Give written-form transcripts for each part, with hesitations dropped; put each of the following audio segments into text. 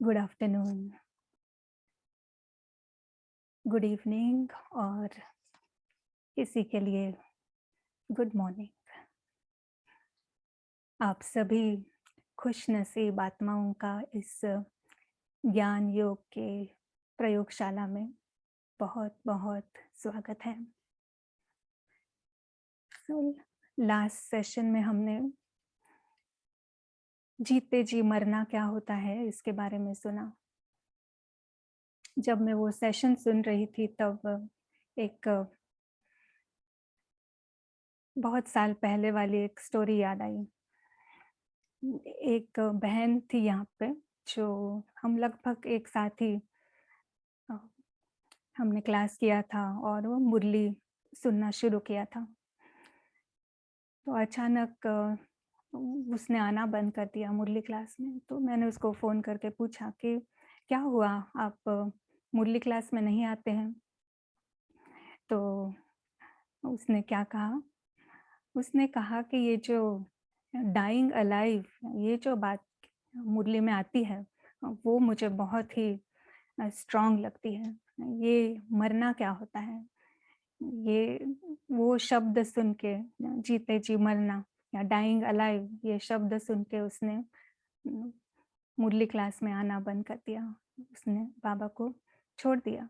Good afternoon, good evening और किसी के लिए गुड मॉर्निंग। आप सभी खुशनसीब आत्माओं का इस ज्ञान योग के प्रयोगशाला में बहुत-बहुत स्वागत है। लास्ट सेशन में हमने जीते जी मरना क्या होता है इसके बारे में सुना। जब मैं वो सेशन सुन रही थी तब एक बहुत साल पहले वाली एक स्टोरी याद आई। एक बहन थी यहाँ पे, जो हम लगभग एक साथ ही अ, हमने क्लास किया था और वो मुरली सुनना शुरू किया था। तो अचानक उसने आना बंद कर दिया मुरली क्लास में। तो मैंने उसको फ़ोन करके पूछा कि क्या हुआ, आप मुरली क्लास में नहीं आते हैं? तो उसने क्या कहा? उसने कहा कि ये जो डाइंग अलाइव, ये जो बात मुरली में आती है, वो मुझे बहुत ही स्ट्रॉन्ग लगती है। ये मरना क्या होता है? ये वो शब्द सुन के, जीते जी मरना या डाइंग अलाइव, ये शब्द सुन के उसने मुरली क्लास में आना बंद कर दिया। उसने बाबा को छोड़ दिया।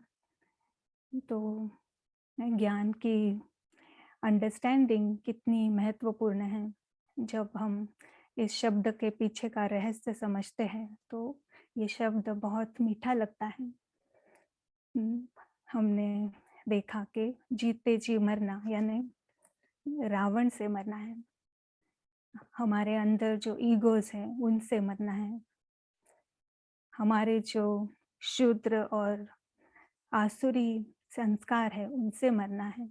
तो ज्ञान की अंडरस्टैंडिंग कितनी महत्वपूर्ण है। जब हम इस शब्द के पीछे का रहस्य समझते हैं तो ये शब्द बहुत मीठा लगता है। हमने देखा कि जीते जी मरना यानी रावण से मरना है, हमारे अंदर जो ईगोज़ हैं उनसे मरना है, हमारे जो शूद्र और आसुरी संस्कार है उनसे मरना है,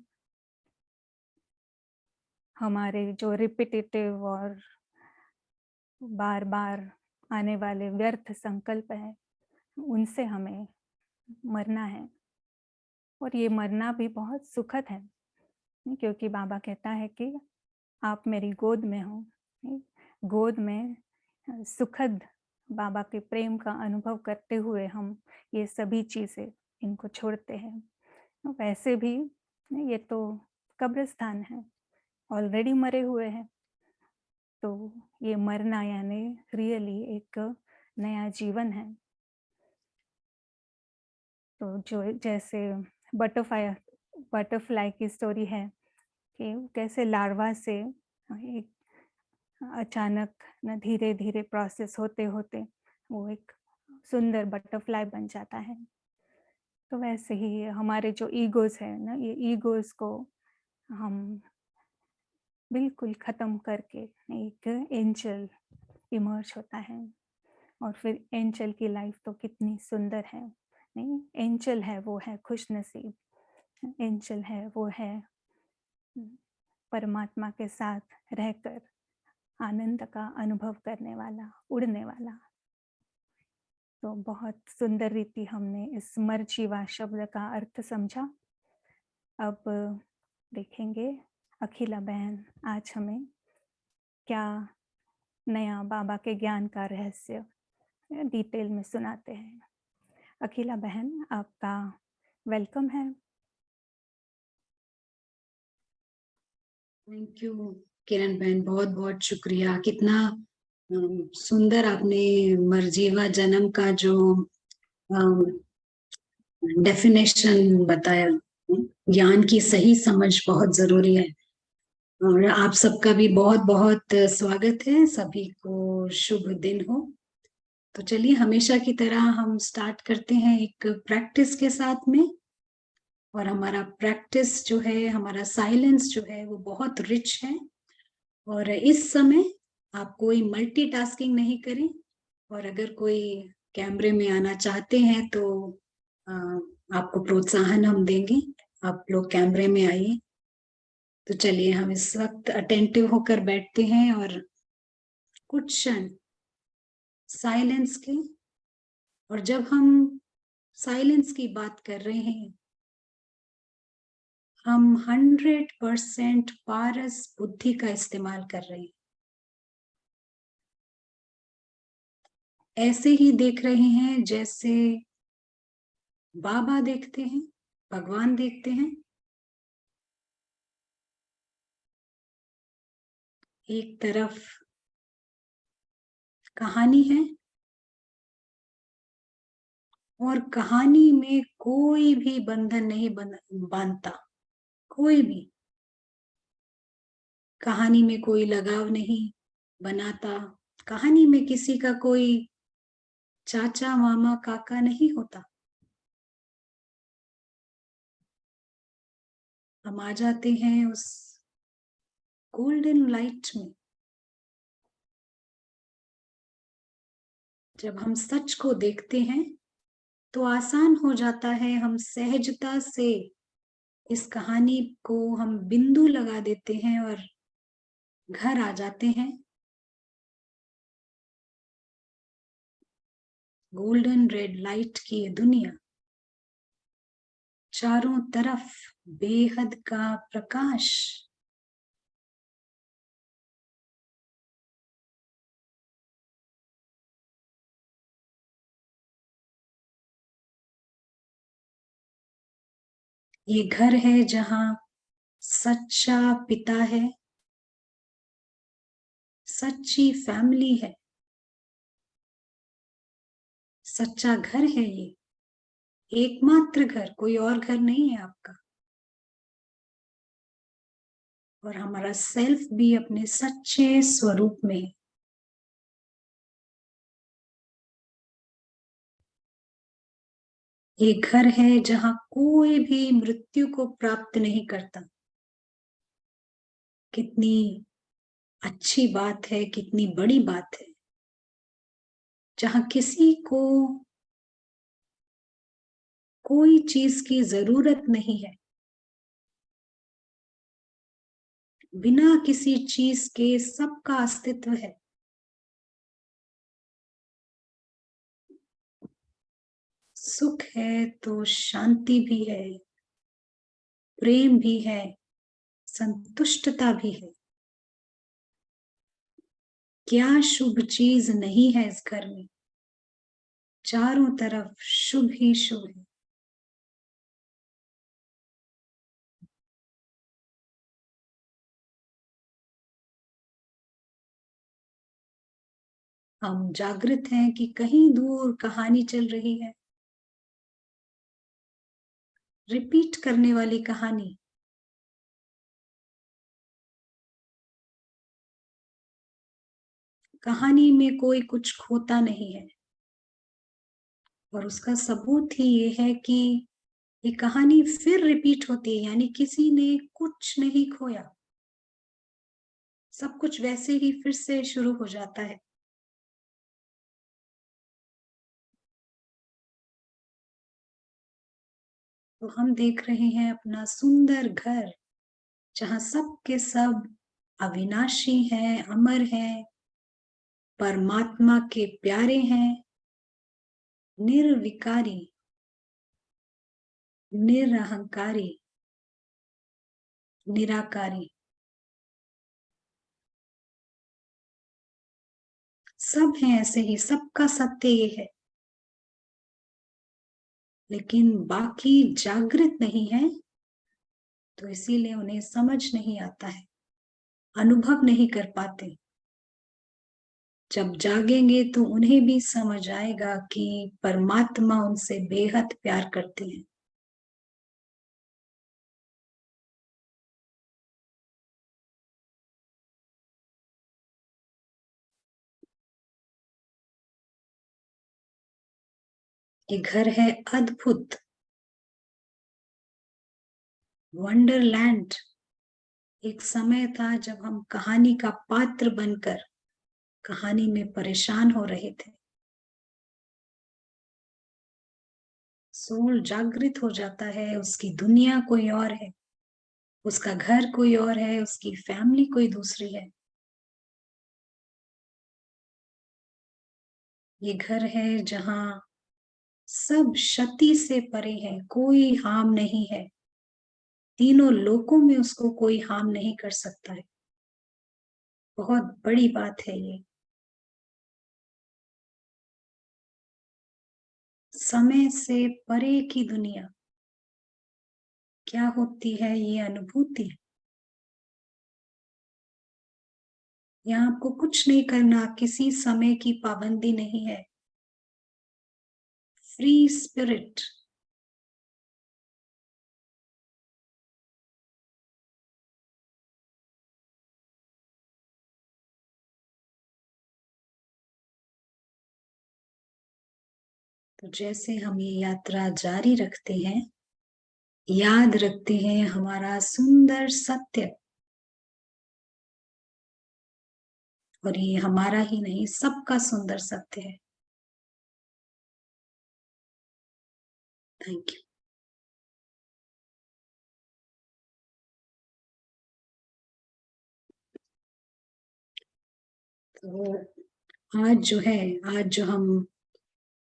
हमारे जो रिपिटिटिव और बार-बार आने वाले व्यर्थ संकल्प हैं उनसे हमें मरना है। और ये मरना भी बहुत सुखद है, क्योंकि बाबा कहता है कि आप मेरी गोद में हो। गोद में सुखद बाबा के प्रेम का अनुभव करते हुए हम ये सभी चीज़ें इनको छोड़ते हैं। वैसे भी ये तो कब्रिस्तान है, ऑलरेडी मरे हुए हैं। तो ये मरना यानी रियली एक नया जीवन है। तो जो जैसे बटरफ्लाई बटरफ्लाई की स्टोरी है कि कैसे लार्वा से एक अचानक न धीरे-धीरे प्रोसेस होते-होते वो एक सुंदर बटरफ्लाई बन जाता है। तो वैसे ही हमारे जो ईगोज़ हैं ना, ये ईगोज़ को हम बिल्कुल ख़त्म करके एक एंजल इमर्ज होता है। और फिर एंजल की लाइफ़ तो कितनी सुंदर है, नहीं? एंजल है वो है खुशनसीब, एंजल है वो है परमात्मा के साथ रहकर आनंद का अनुभव करने वाला, उड़ने वाला। तो बहुत सुंदर रीति हमने इस मरजीवा शब्द का अर्थ समझा। अब देखेंगे अखिला बहन आज हमें क्या नया बाबा के ज्ञान का रहस्य डिटेल में सुनाते हैं। अखिला बहन, आपका वेलकम है। थैंक यू किरण बहन, बहुत बहुत शुक्रिया। कितना सुंदर आपने मरजीवा जन्म का जो डेफिनेशन बताया। ज्ञान की सही समझ बहुत जरूरी है और आप सबका भी बहुत बहुत स्वागत है। सभी को शुभ दिन हो। तो चलिए, हमेशा की तरह हम स्टार्ट करते हैं एक प्रैक्टिस के साथ में। और हमारा प्रैक्टिस जो है, हमारा साइलेंस जो है वो बहुत रिच है। और इस समय आप कोई मल्टीटास्किंग नहीं करें। और अगर कोई कैमरे में आना चाहते हैं तो आपको प्रोत्साहन हम देंगे, आप लोग कैमरे में आइए। तो चलिए, हम इस वक्त अटेंटिव होकर बैठते हैं और कुछ क्षण साइलेंस के। और जब हम साइलेंस की बात कर रहे हैं, हम 100% पारस बुद्धि का इस्तेमाल कर रहे हैं। ऐसे ही देख रहे हैं जैसे बाबा देखते हैं, भगवान देखते हैं। एक तरफ कहानी है और कहानी में कोई भी बंधन नहीं बांधता, कोई भी कहानी में कोई लगाव नहीं बनाता, कहानी में किसी का कोई चाचा मामा काका नहीं होता। हम आ जाते हैं उस गोल्डन लाइट में। जब हम सच को देखते हैं तो आसान हो जाता है, हम सहजता से इस कहानी को हम बिंदु लगा देते हैं और घर आ जाते हैं। गोल्डन रेड लाइट की ये दुनिया, चारों तरफ बेहद का प्रकाश। ये घर है जहां सच्चा पिता है, सच्ची फैमिली है, सच्चा घर है। ये एकमात्र घर, कोई और घर नहीं है आपका। और हमारा सेल्फ भी अपने सच्चे स्वरूप में है। ये घर है जहां कोई भी मृत्यु को प्राप्त नहीं करता। कितनी अच्छी बात है, कितनी बड़ी बात है, जहां किसी को कोई चीज की जरूरत नहीं है, बिना किसी चीज के सबका अस्तित्व है। सुख है तो शांति भी है, प्रेम भी है, संतुष्टता भी है। क्या शुभ चीज नहीं है इस घर में? चारों तरफ शुभ ही शुभ है। हम जागृत हैं कि कहीं दूर कहानी चल रही है, रिपीट करने वाली कहानी। कहानी में कोई कुछ खोता नहीं है और उसका सबूत ही ये है कि ये कहानी फिर रिपीट होती है, यानी किसी ने कुछ नहीं खोया, सब कुछ वैसे ही फिर से शुरू हो जाता है। तो हम देख रहे हैं अपना सुंदर घर, जहां सब के सब अविनाशी हैं, अमर हैं, परमात्मा के प्यारे हैं, निर्विकारी, निरहंकारी, निराकारी। सब हैं ऐसे ही, सबका सत्य ये है। लेकिन बाकी जागृत नहीं है, तो इसीलिए उन्हें समझ नहीं आता है, अनुभव नहीं कर पाते। जब जागेंगे तो उन्हें भी समझ आएगा कि परमात्मा उनसे बेहद प्यार करते हैं। ये घर है अद्भुत, वंडरलैंड। एक समय था जब हम कहानी का पात्र बनकर कहानी में परेशान हो रहे थे। सोल जागृत हो जाता है, उसकी दुनिया कोई और है, उसका घर कोई और है, उसकी फैमिली कोई दूसरी है। ये घर है जहां सब क्षति से परे है, कोई हार्म नहीं है। तीनों लोकों में उसको कोई हार्म नहीं कर सकता है। बहुत बड़ी बात है ये। समय से परे की दुनिया, क्या होती है ये अनुभूति। यहाँ आपको कुछ नहीं करना, किसी समय की पाबंदी नहीं है। Free spirit. तो जैसे हम ये यात्रा जारी रखते हैं, याद रखते हैं हमारा सुंदर सत्य, और ये हमारा ही नहीं, सबका सुंदर सत्य है। Thank you. तो आज जो हम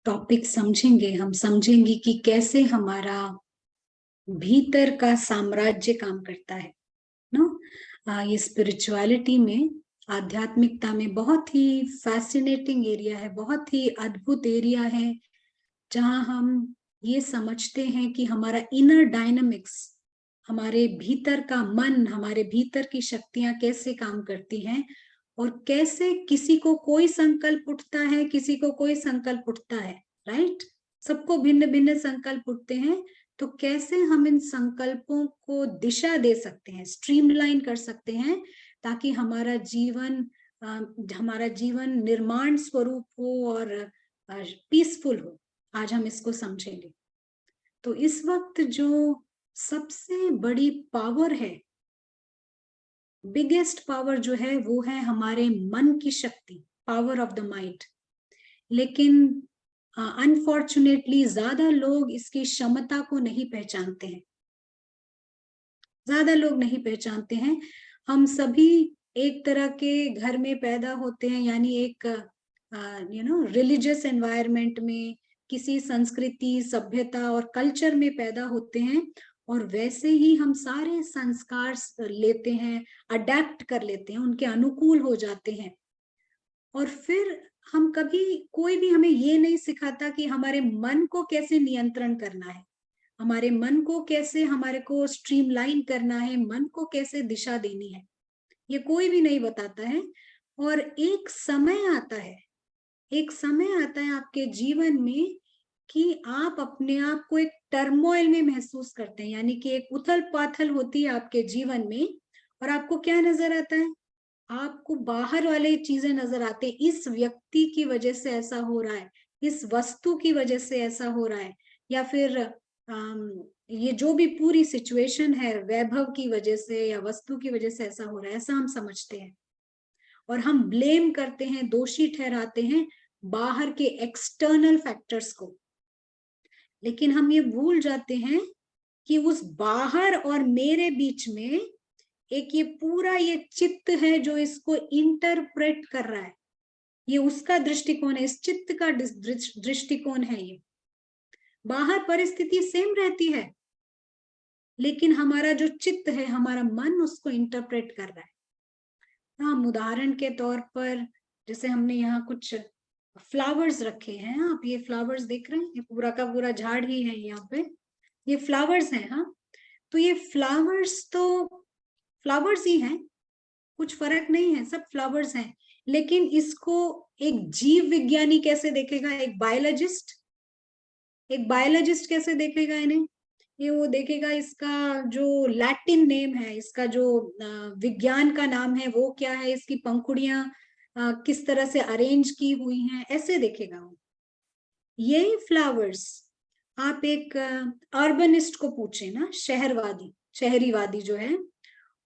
टॉपिक समझेंगे, हम समझेंगे कि कैसे हमारा भीतर का साम्राज्य काम करता है ना। ये स्पिरिचुअलिटी में, आध्यात्मिकता में बहुत ही फैसिनेटिंग एरिया है, बहुत ही अद्भुत एरिया है, जहां हम ये समझते हैं कि हमारा इनर डायनामिक्स, हमारे भीतर का मन, हमारे भीतर की शक्तियां कैसे काम करती हैं, और कैसे किसी को कोई संकल्प उठता है, किसी को कोई संकल्प उठता है, राइट। सबको भिन्न भिन्न संकल्प उठते हैं। तो कैसे हम इन संकल्पों को दिशा दे सकते हैं, स्ट्रीमलाइन कर सकते हैं, ताकि हमारा जीवन निर्माण स्वरूप हो और पीसफुल हो। आज हम इसको समझेंगे। तो इस वक्त जो सबसे बड़ी पावर है, बिगेस्ट पावर जो है, वो है हमारे मन की शक्ति, पावर ऑफ द माइंड। लेकिन अनफॉर्चुनेटली ज्यादा लोग इसकी क्षमता को नहीं पहचानते हैं, ज्यादा लोग नहीं पहचानते हैं। हम सभी एक तरह के घर में पैदा होते हैं, यानी एक रिलीजियस एनवायरनमेंट में, किसी संस्कृति, सभ्यता और कल्चर में पैदा होते हैं, और वैसे ही हम सारे संस्कार लेते हैं, अडेप्ट कर लेते हैं, उनके अनुकूल हो जाते हैं। और फिर हम कभी, कोई भी हमें ये नहीं सिखाता कि हमारे मन को कैसे नियंत्रण करना है, हमारे मन को कैसे, हमारे को स्ट्रीमलाइन करना है, मन को कैसे दिशा देनी है, ये कोई भी नहीं बताता है। और एक समय आता है, एक समय आता है आपके जीवन में कि आप अपने आप को एक टर्मोइल में महसूस करते हैं, यानी कि एक उथल पाथल होती है आपके जीवन में, और आपको क्या नजर आता है, आपको बाहर वाले चीजें नजर आते हैं। इस व्यक्ति की वजह से ऐसा हो रहा है, इस वस्तु की वजह से ऐसा हो रहा है, या फिर ये जो भी पूरी सिचुएशन है, वैभव की वजह से या वस्तु की वजह से ऐसा हो रहा है, ऐसा हम समझते हैं। और हम ब्लेम करते हैं, दोषी ठहराते हैं बाहर के एक्सटर्नल फैक्टर्स को। लेकिन हम ये भूल जाते हैं कि उस बाहर और मेरे बीच में एक ये पूरा ये चित्त है जो इसको इंटरप्रेट कर रहा है। ये उसका दृष्टिकोण है, इस चित्त का दृष्टिकोण है। ये बाहर परिस्थिति सेम रहती है, लेकिन हमारा जो चित्त है, हमारा मन उसको इंटरप्रेट कर रहा है। हम उदाहरण के तौर पर, जैसे हमने यहाँ कुछ फ्लावर्स रखे हैं, आप ये फ्लावर्स देख रहे हैं, ये पूरा का पूरा झाड़ ही है यहाँ पे, ये फ्लावर्स हैं। हाँ, तो ये फ्लावर्स तो फ्लावर्स ही हैं, कुछ फर्क नहीं है, सब फ्लावर्स हैं। लेकिन इसको एक जीव विज्ञानी कैसे देखेगा, एक बायोलॉजिस्ट कैसे देखेगा इन्हें, ये वो देखेगा इसका जो लैटिन नेम है, इसका जो विज्ञान का नाम है वो क्या है, इसकी पंखुड़ियां किस तरह से अरेंज की हुई हैं, ऐसे देखेगा वो। यही फ्लावर्स आप एक अर्बनिस्ट को पूछे ना, शहरीवादी जो है,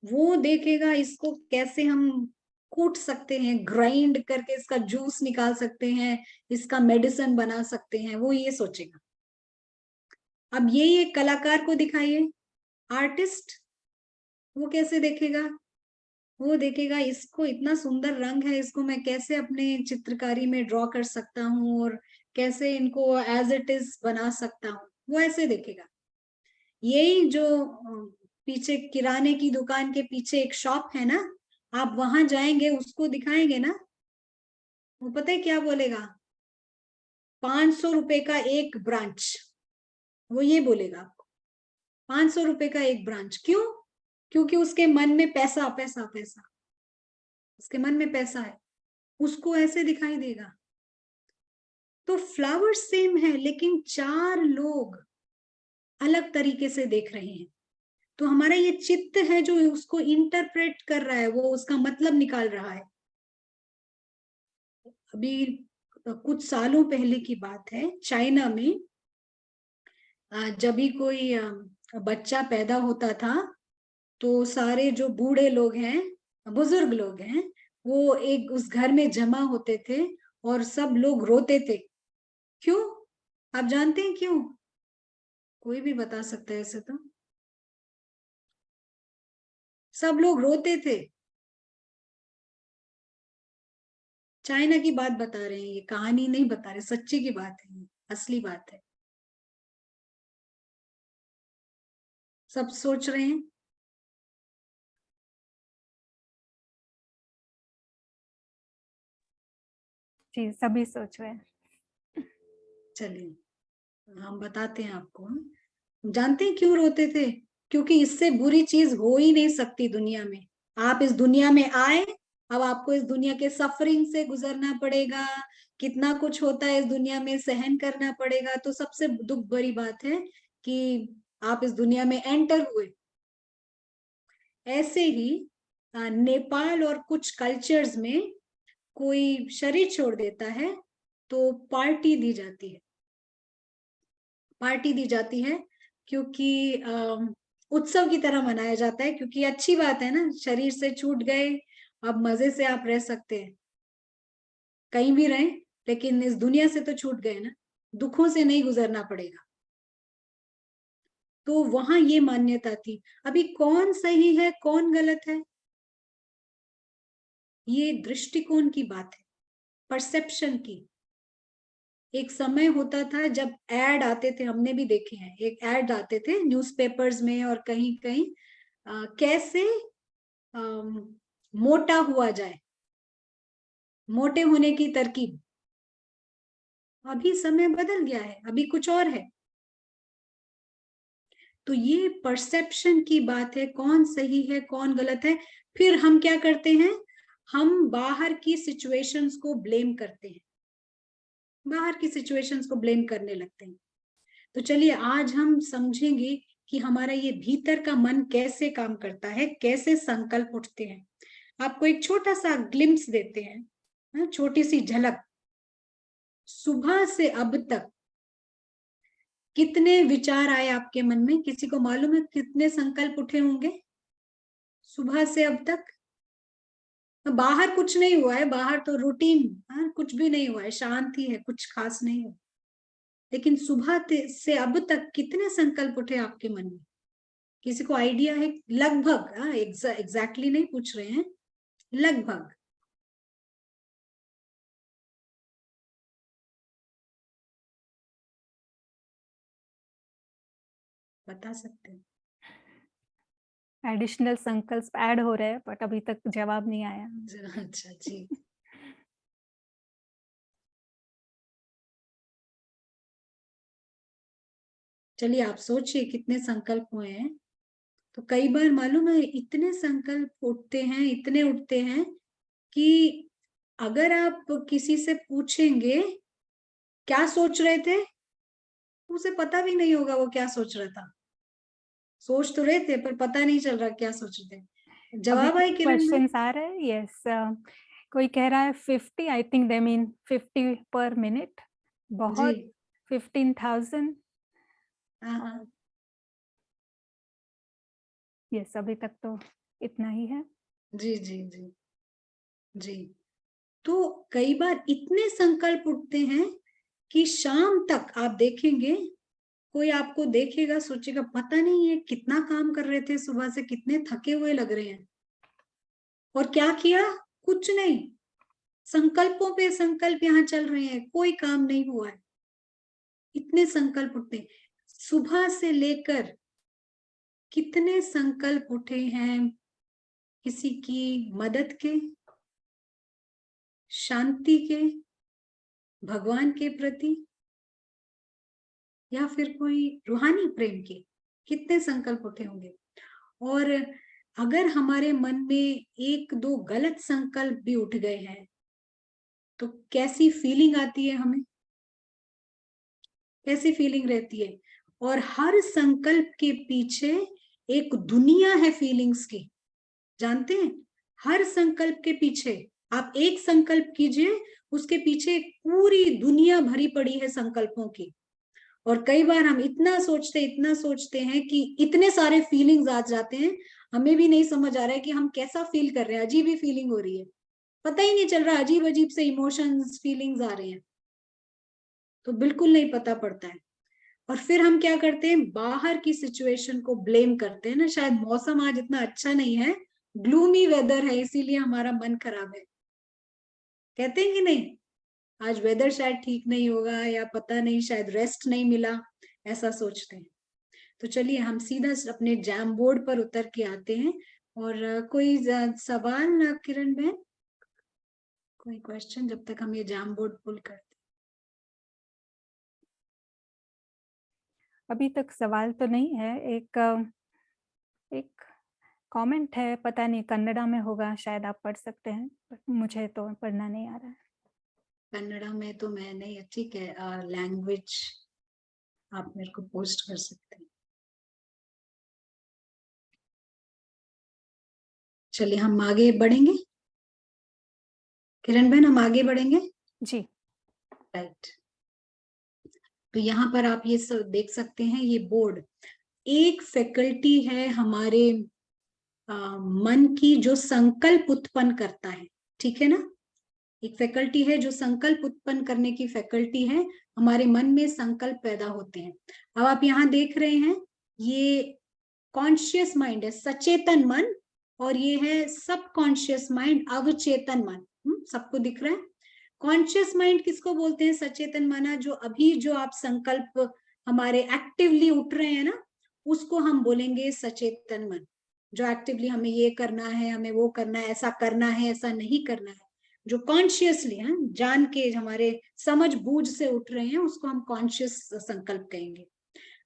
वो देखेगा इसको कैसे हम कूट सकते हैं, ग्राइंड करके इसका जूस निकाल सकते हैं, इसका मेडिसिन बना सकते हैं, वो ये सोचेगा। अब यही एक कलाकार को दिखाइए, आर्टिस्ट, वो कैसे देखेगा, वो देखेगा इसको इतना सुंदर रंग है, इसको मैं कैसे अपने चित्रकारी में ड्रॉ कर सकता हूँ, और कैसे इनको एज इट इज बना सकता हूँ, वो ऐसे देखेगा। यही जो पीछे किराने की दुकान के पीछे एक शॉप है ना, आप वहां जाएंगे, उसको दिखाएंगे ना, वो पता है क्या बोलेगा, ₹500 का एक ब्रांच, वो ये बोलेगा आपको, ₹500 का एक ब्रांच। क्यों? क्योंकि उसके मन में पैसा पैसा पैसा, उसके मन में पैसा है, उसको ऐसे दिखाई देगा। तो फ्लावर सेम है, लेकिन 4 लोग अलग तरीके से देख रहे हैं। तो हमारा ये चित्त है जो उसको इंटरप्रेट कर रहा है, वो उसका मतलब निकाल रहा है। अभी कुछ सालों पहले की बात है, चाइना में जब भी कोई बच्चा पैदा होता था, तो सारे जो बूढ़े लोग हैं, बुजुर्ग लोग हैं, वो एक उस घर में जमा होते थे और सब लोग रोते थे। क्यों? आप जानते हैं क्यों? कोई भी बता सकता है ऐसे तो। सब लोग रोते थे। चाइना की बात बता रहे हैं, ये कहानी नहीं बता रहे, सच्ची की बात है, ये असली बात है। सब सोच रहे हैं। जी, सभी सोच रहे हैं। चलिए हम बताते हैं आपको। जानते हैं क्यों रोते थे? क्योंकि इससे बुरी चीज हो ही नहीं सकती दुनिया में। आप इस दुनिया में आए, अब आपको इस दुनिया के सफरिंग से गुजरना पड़ेगा, कितना कुछ होता है इस दुनिया में सहन करना पड़ेगा। तो सबसे दुख भरी बात है कि आप इस दुनिया में एंटर हुए। ऐसे ही नेपाल और कुछ कल्चर्स में कोई शरीर छोड़ देता है तो पार्टी दी जाती है। पार्टी दी जाती है क्योंकि उत्सव की तरह मनाया जाता है, क्योंकि अच्छी बात है ना, शरीर से छूट गए, अब मजे से आप रह सकते हैं, कहीं भी रहें, लेकिन इस दुनिया से तो छूट गए ना, दुखों से नहीं गुजरना पड़ेगा। तो वहां ये मान्यता थी। अभी कौन सही है कौन गलत है, ये दृष्टिकोण की बात है, परसेप्शन की। एक समय होता था जब एड आते थे, हमने भी देखे हैं, एक एड आते थे न्यूज़पेपर्स में और कहीं कहीं, कैसे मोटा हुआ जाए, मोटे होने की तरकीब। अभी समय बदल गया है, अभी कुछ और है। तो ये परसेप्शन की बात है, कौन सही है कौन गलत है। फिर हम क्या करते हैं, हम बाहर की सिचुएशंस को ब्लेम करते हैं, बाहर की सिचुएशंस को ब्लेम करने लगते हैं। तो चलिए आज हम समझेंगे कि हमारा ये भीतर का मन कैसे काम करता है, कैसे संकल्प उठते हैं। आपको एक छोटा सा ग्लिम्स देते हैं, छोटी सी झलक। सुबह से अब तक कितने विचार आए आपके मन में? किसी को मालूम है कितने संकल्प उठे होंगे सुबह से अब तक? बाहर कुछ नहीं हुआ है, बाहर तो रूटीन, कुछ भी नहीं हुआ है, शांति है, कुछ खास नहीं है। लेकिन सुबह से अब तक कितने संकल्प उठे आपके मन में? किसी को आइडिया है? लगभग, एग्जैक्टली नहीं पूछ रहे हैं, लगभग। बता सकते हैं? एडिशनल संकल्प ऐड हो रहे हैं, बट अभी तक जवाब नहीं आया। अच्छा जी। चलिए आप सोचिए कितने संकल्प हुए हैं। तो कई बार मालूम है इतने संकल्प उठते हैं, इतने उठते हैं कि अगर आप किसी से पूछेंगे क्या सोच रहे थे, उसे पता भी नहीं होगा वो क्या सोच रहा था। सोच तो रहे थे पर पता नहीं चल रहा क्या सोच रहे थे। अभी जवाब कुछ आई किरण में? क्वेश्चंस आ रहे हैं। यस, कोई कह रहा है 50, आई थिंक दे मीन 50 पर मिनट। जी। बहुत, 15,000। हाँ हाँ। यस, अभी तक तो इतना ही है। जी जी जी जी। तो कई बार इतने संकल्प उठते हैं कि शाम तक आप देखेंगे, कोई आपको देखेगा सोचेगा पता नहीं ये कितना काम कर रहे थे सुबह से, कितने थके हुए लग रहे हैं। और क्या किया? कुछ नहीं, संकल्पों पे संकल्प यहाँ चल रहे हैं, कोई काम नहीं हुआ है। इतने संकल्प उठते हैं। सुबह से लेकर कितने संकल्प उठे हैं किसी की मदद के, शांति के, भगवान के प्रति, या फिर कोई रूहानी प्रेम के, कितने संकल्प उठे होंगे। और अगर हमारे मन में एक दो गलत संकल्प भी उठ गए हैं तो कैसी फीलिंग आती है हमें, कैसी फीलिंग रहती है। और हर संकल्प के पीछे एक दुनिया है फीलिंग्स की, जानते हैं। हर संकल्प के पीछे आप एक संकल्प कीजिए, उसके पीछे एक पूरी दुनिया भरी पड़ी है संकल्पों की। और कई बार हम इतना सोचते हैं कि इतने सारे फीलिंग्स आ जाते हैं, हमें भी नहीं समझ आ रहा है कि हम कैसा फील कर रहे हैं। अजीब ही फीलिंग हो रही है, पता ही नहीं चल रहा, अजीब अजीब से इमोशंस फीलिंग्स आ रहे हैं, तो बिल्कुल नहीं पता पड़ता है। और फिर हम क्या करते हैं, बाहर की सिचुएशन को ब्लेम करते हैं ना, शायद मौसम आज इतना अच्छा नहीं है, ग्लूमी वेदर है इसीलिए हमारा मन खराब है, कहते हैं कि नहीं, आज वेदर शायद ठीक नहीं होगा, या पता नहीं शायद रेस्ट नहीं मिला, ऐसा सोचते हैं। तो चलिए हम सीधा अपने जैम बोर्ड पर उतर के आते हैं। और कोई सवाल किरण बहन, कोई क्वेश्चन, जब तक हम ये जैम बोर्ड पुल करते हैं। अभी तक सवाल तो नहीं है। एक कमेंट है, पता नहीं कन्नड़ा में होगा, शायद आप पढ़ सकते हैं, पर मुझे तो पढ़ना नहीं आ रहा है। कन्नड़ा में तो मैं नहीं, ठीक है, लैंग्वेज आप मेरे को पोस्ट कर सकते हैं। चलिए हम आगे बढ़ेंगे, किरण बहन हम आगे बढ़ेंगे। जी। राइट, तो यहाँ पर आप ये सब देख सकते हैं, ये बोर्ड एक फैकल्टी है हमारे मन की, जो संकल्प उत्पन्न करता है, ठीक है ना। एक फैकल्टी है जो संकल्प उत्पन्न करने की फैकल्टी है, हमारे मन में संकल्प पैदा होते हैं। अब आप यहाँ देख रहे हैं, ये कॉन्शियस माइंड है, सचेतन मन, और ये है सब कॉन्शियस माइंड, अवचेतन मन। सबको दिख रहा है। कॉन्शियस माइंड किसको बोलते हैं, सचेतन माना, जो अभी जो आप संकल्प हमारे एक्टिवली उठ रहे हैं ना, उसको हम बोलेंगे सचेतन मन। जो एक्टिवली हमें ये करना है, हमें वो करना है, ऐसा करना है, ऐसा नहीं करना है, जो कॉन्शियसली है, जान के हमारे समझ बूझ से उठ रहे हैं, उसको हम कॉन्शियस संकल्प कहेंगे।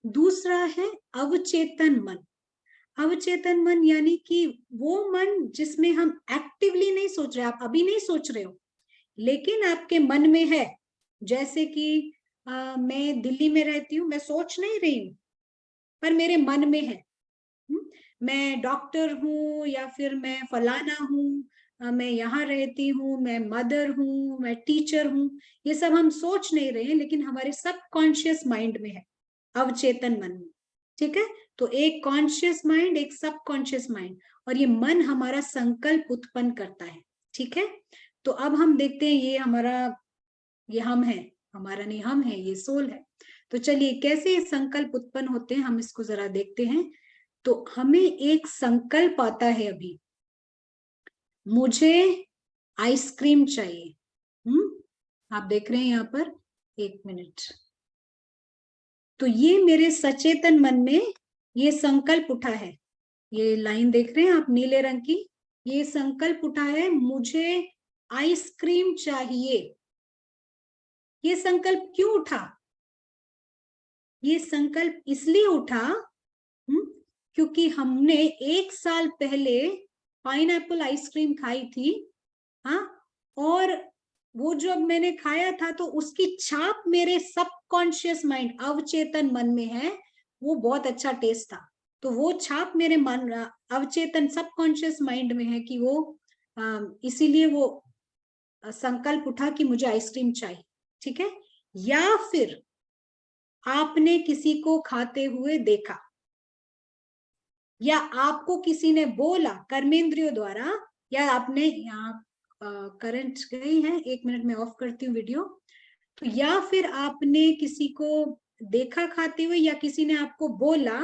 दूसरा है अवचेतन मन। अवचेतन मन यानी कि वो मन जिसमें हम एक्टिवली नहीं सोच रहे, आप अभी नहीं सोच रहे हो, लेकिन आपके मन में है। जैसे कि मैं दिल्ली में रहती हूँ, मैं सोच नहीं रही हूँ, पर मेरे मन में है। मैं डॉक्टर हूँ, या फिर मैं फलाना हूँ, मैं यहाँ रहती हूँ, मैं मदर हूँ, मैं टीचर हूँ, ये सब हम सोच नहीं रहे हैं, लेकिन हमारे सबकॉन्शियस माइंड में है, अवचेतन मन में। ठीक है, तो एक कॉन्शियस माइंड, एक सबकॉन्शियस माइंड, और ये मन हमारा संकल्प उत्पन्न करता है। ठीक है, तो अब हम देखते हैं, ये हमारा, ये हम है, हमारा नहीं, हम है, ये सोल है। तो चलिए कैसे संकल्प उत्पन्न होते हैं, हम इसको जरा देखते हैं। तो हमें एक संकल्प आता है अभी, मुझे आइसक्रीम चाहिए। आप देख रहे हैं यहाँ पर, एक मिनट। तो ये मेरे सचेतन मन में ये संकल्प उठा है, ये लाइन देख रहे हैं आप नीले रंग की, ये संकल्प उठा है, मुझे आइसक्रीम चाहिए। ये संकल्प क्यों उठा, ये संकल्प इसलिए उठा क्योंकि हमने 1 साल पहले पाइनएप्पल आइसक्रीम खाई थी। हाँ, और वो जब मैंने खाया था तो उसकी छाप मेरे सबकॉन्शियस माइंड, अवचेतन मन में है, वो बहुत अच्छा टेस्ट था। तो वो छाप मेरे मन, अवचेतन सबकॉन्शियस माइंड में है, कि वो इसीलिए वो संकल्प उठा कि मुझे आइसक्रीम चाहिए। ठीक है, या फिर आपने किसी को खाते हुए देखा, या आपको किसी ने बोला कर्मेंद्रियों द्वारा, या आपने, यहाँ करंट गई है, 1 मिनट में ऑफ करती हूँ वीडियो। तो या फिर आपने किसी को देखा खाते हुए, या किसी ने आपको बोला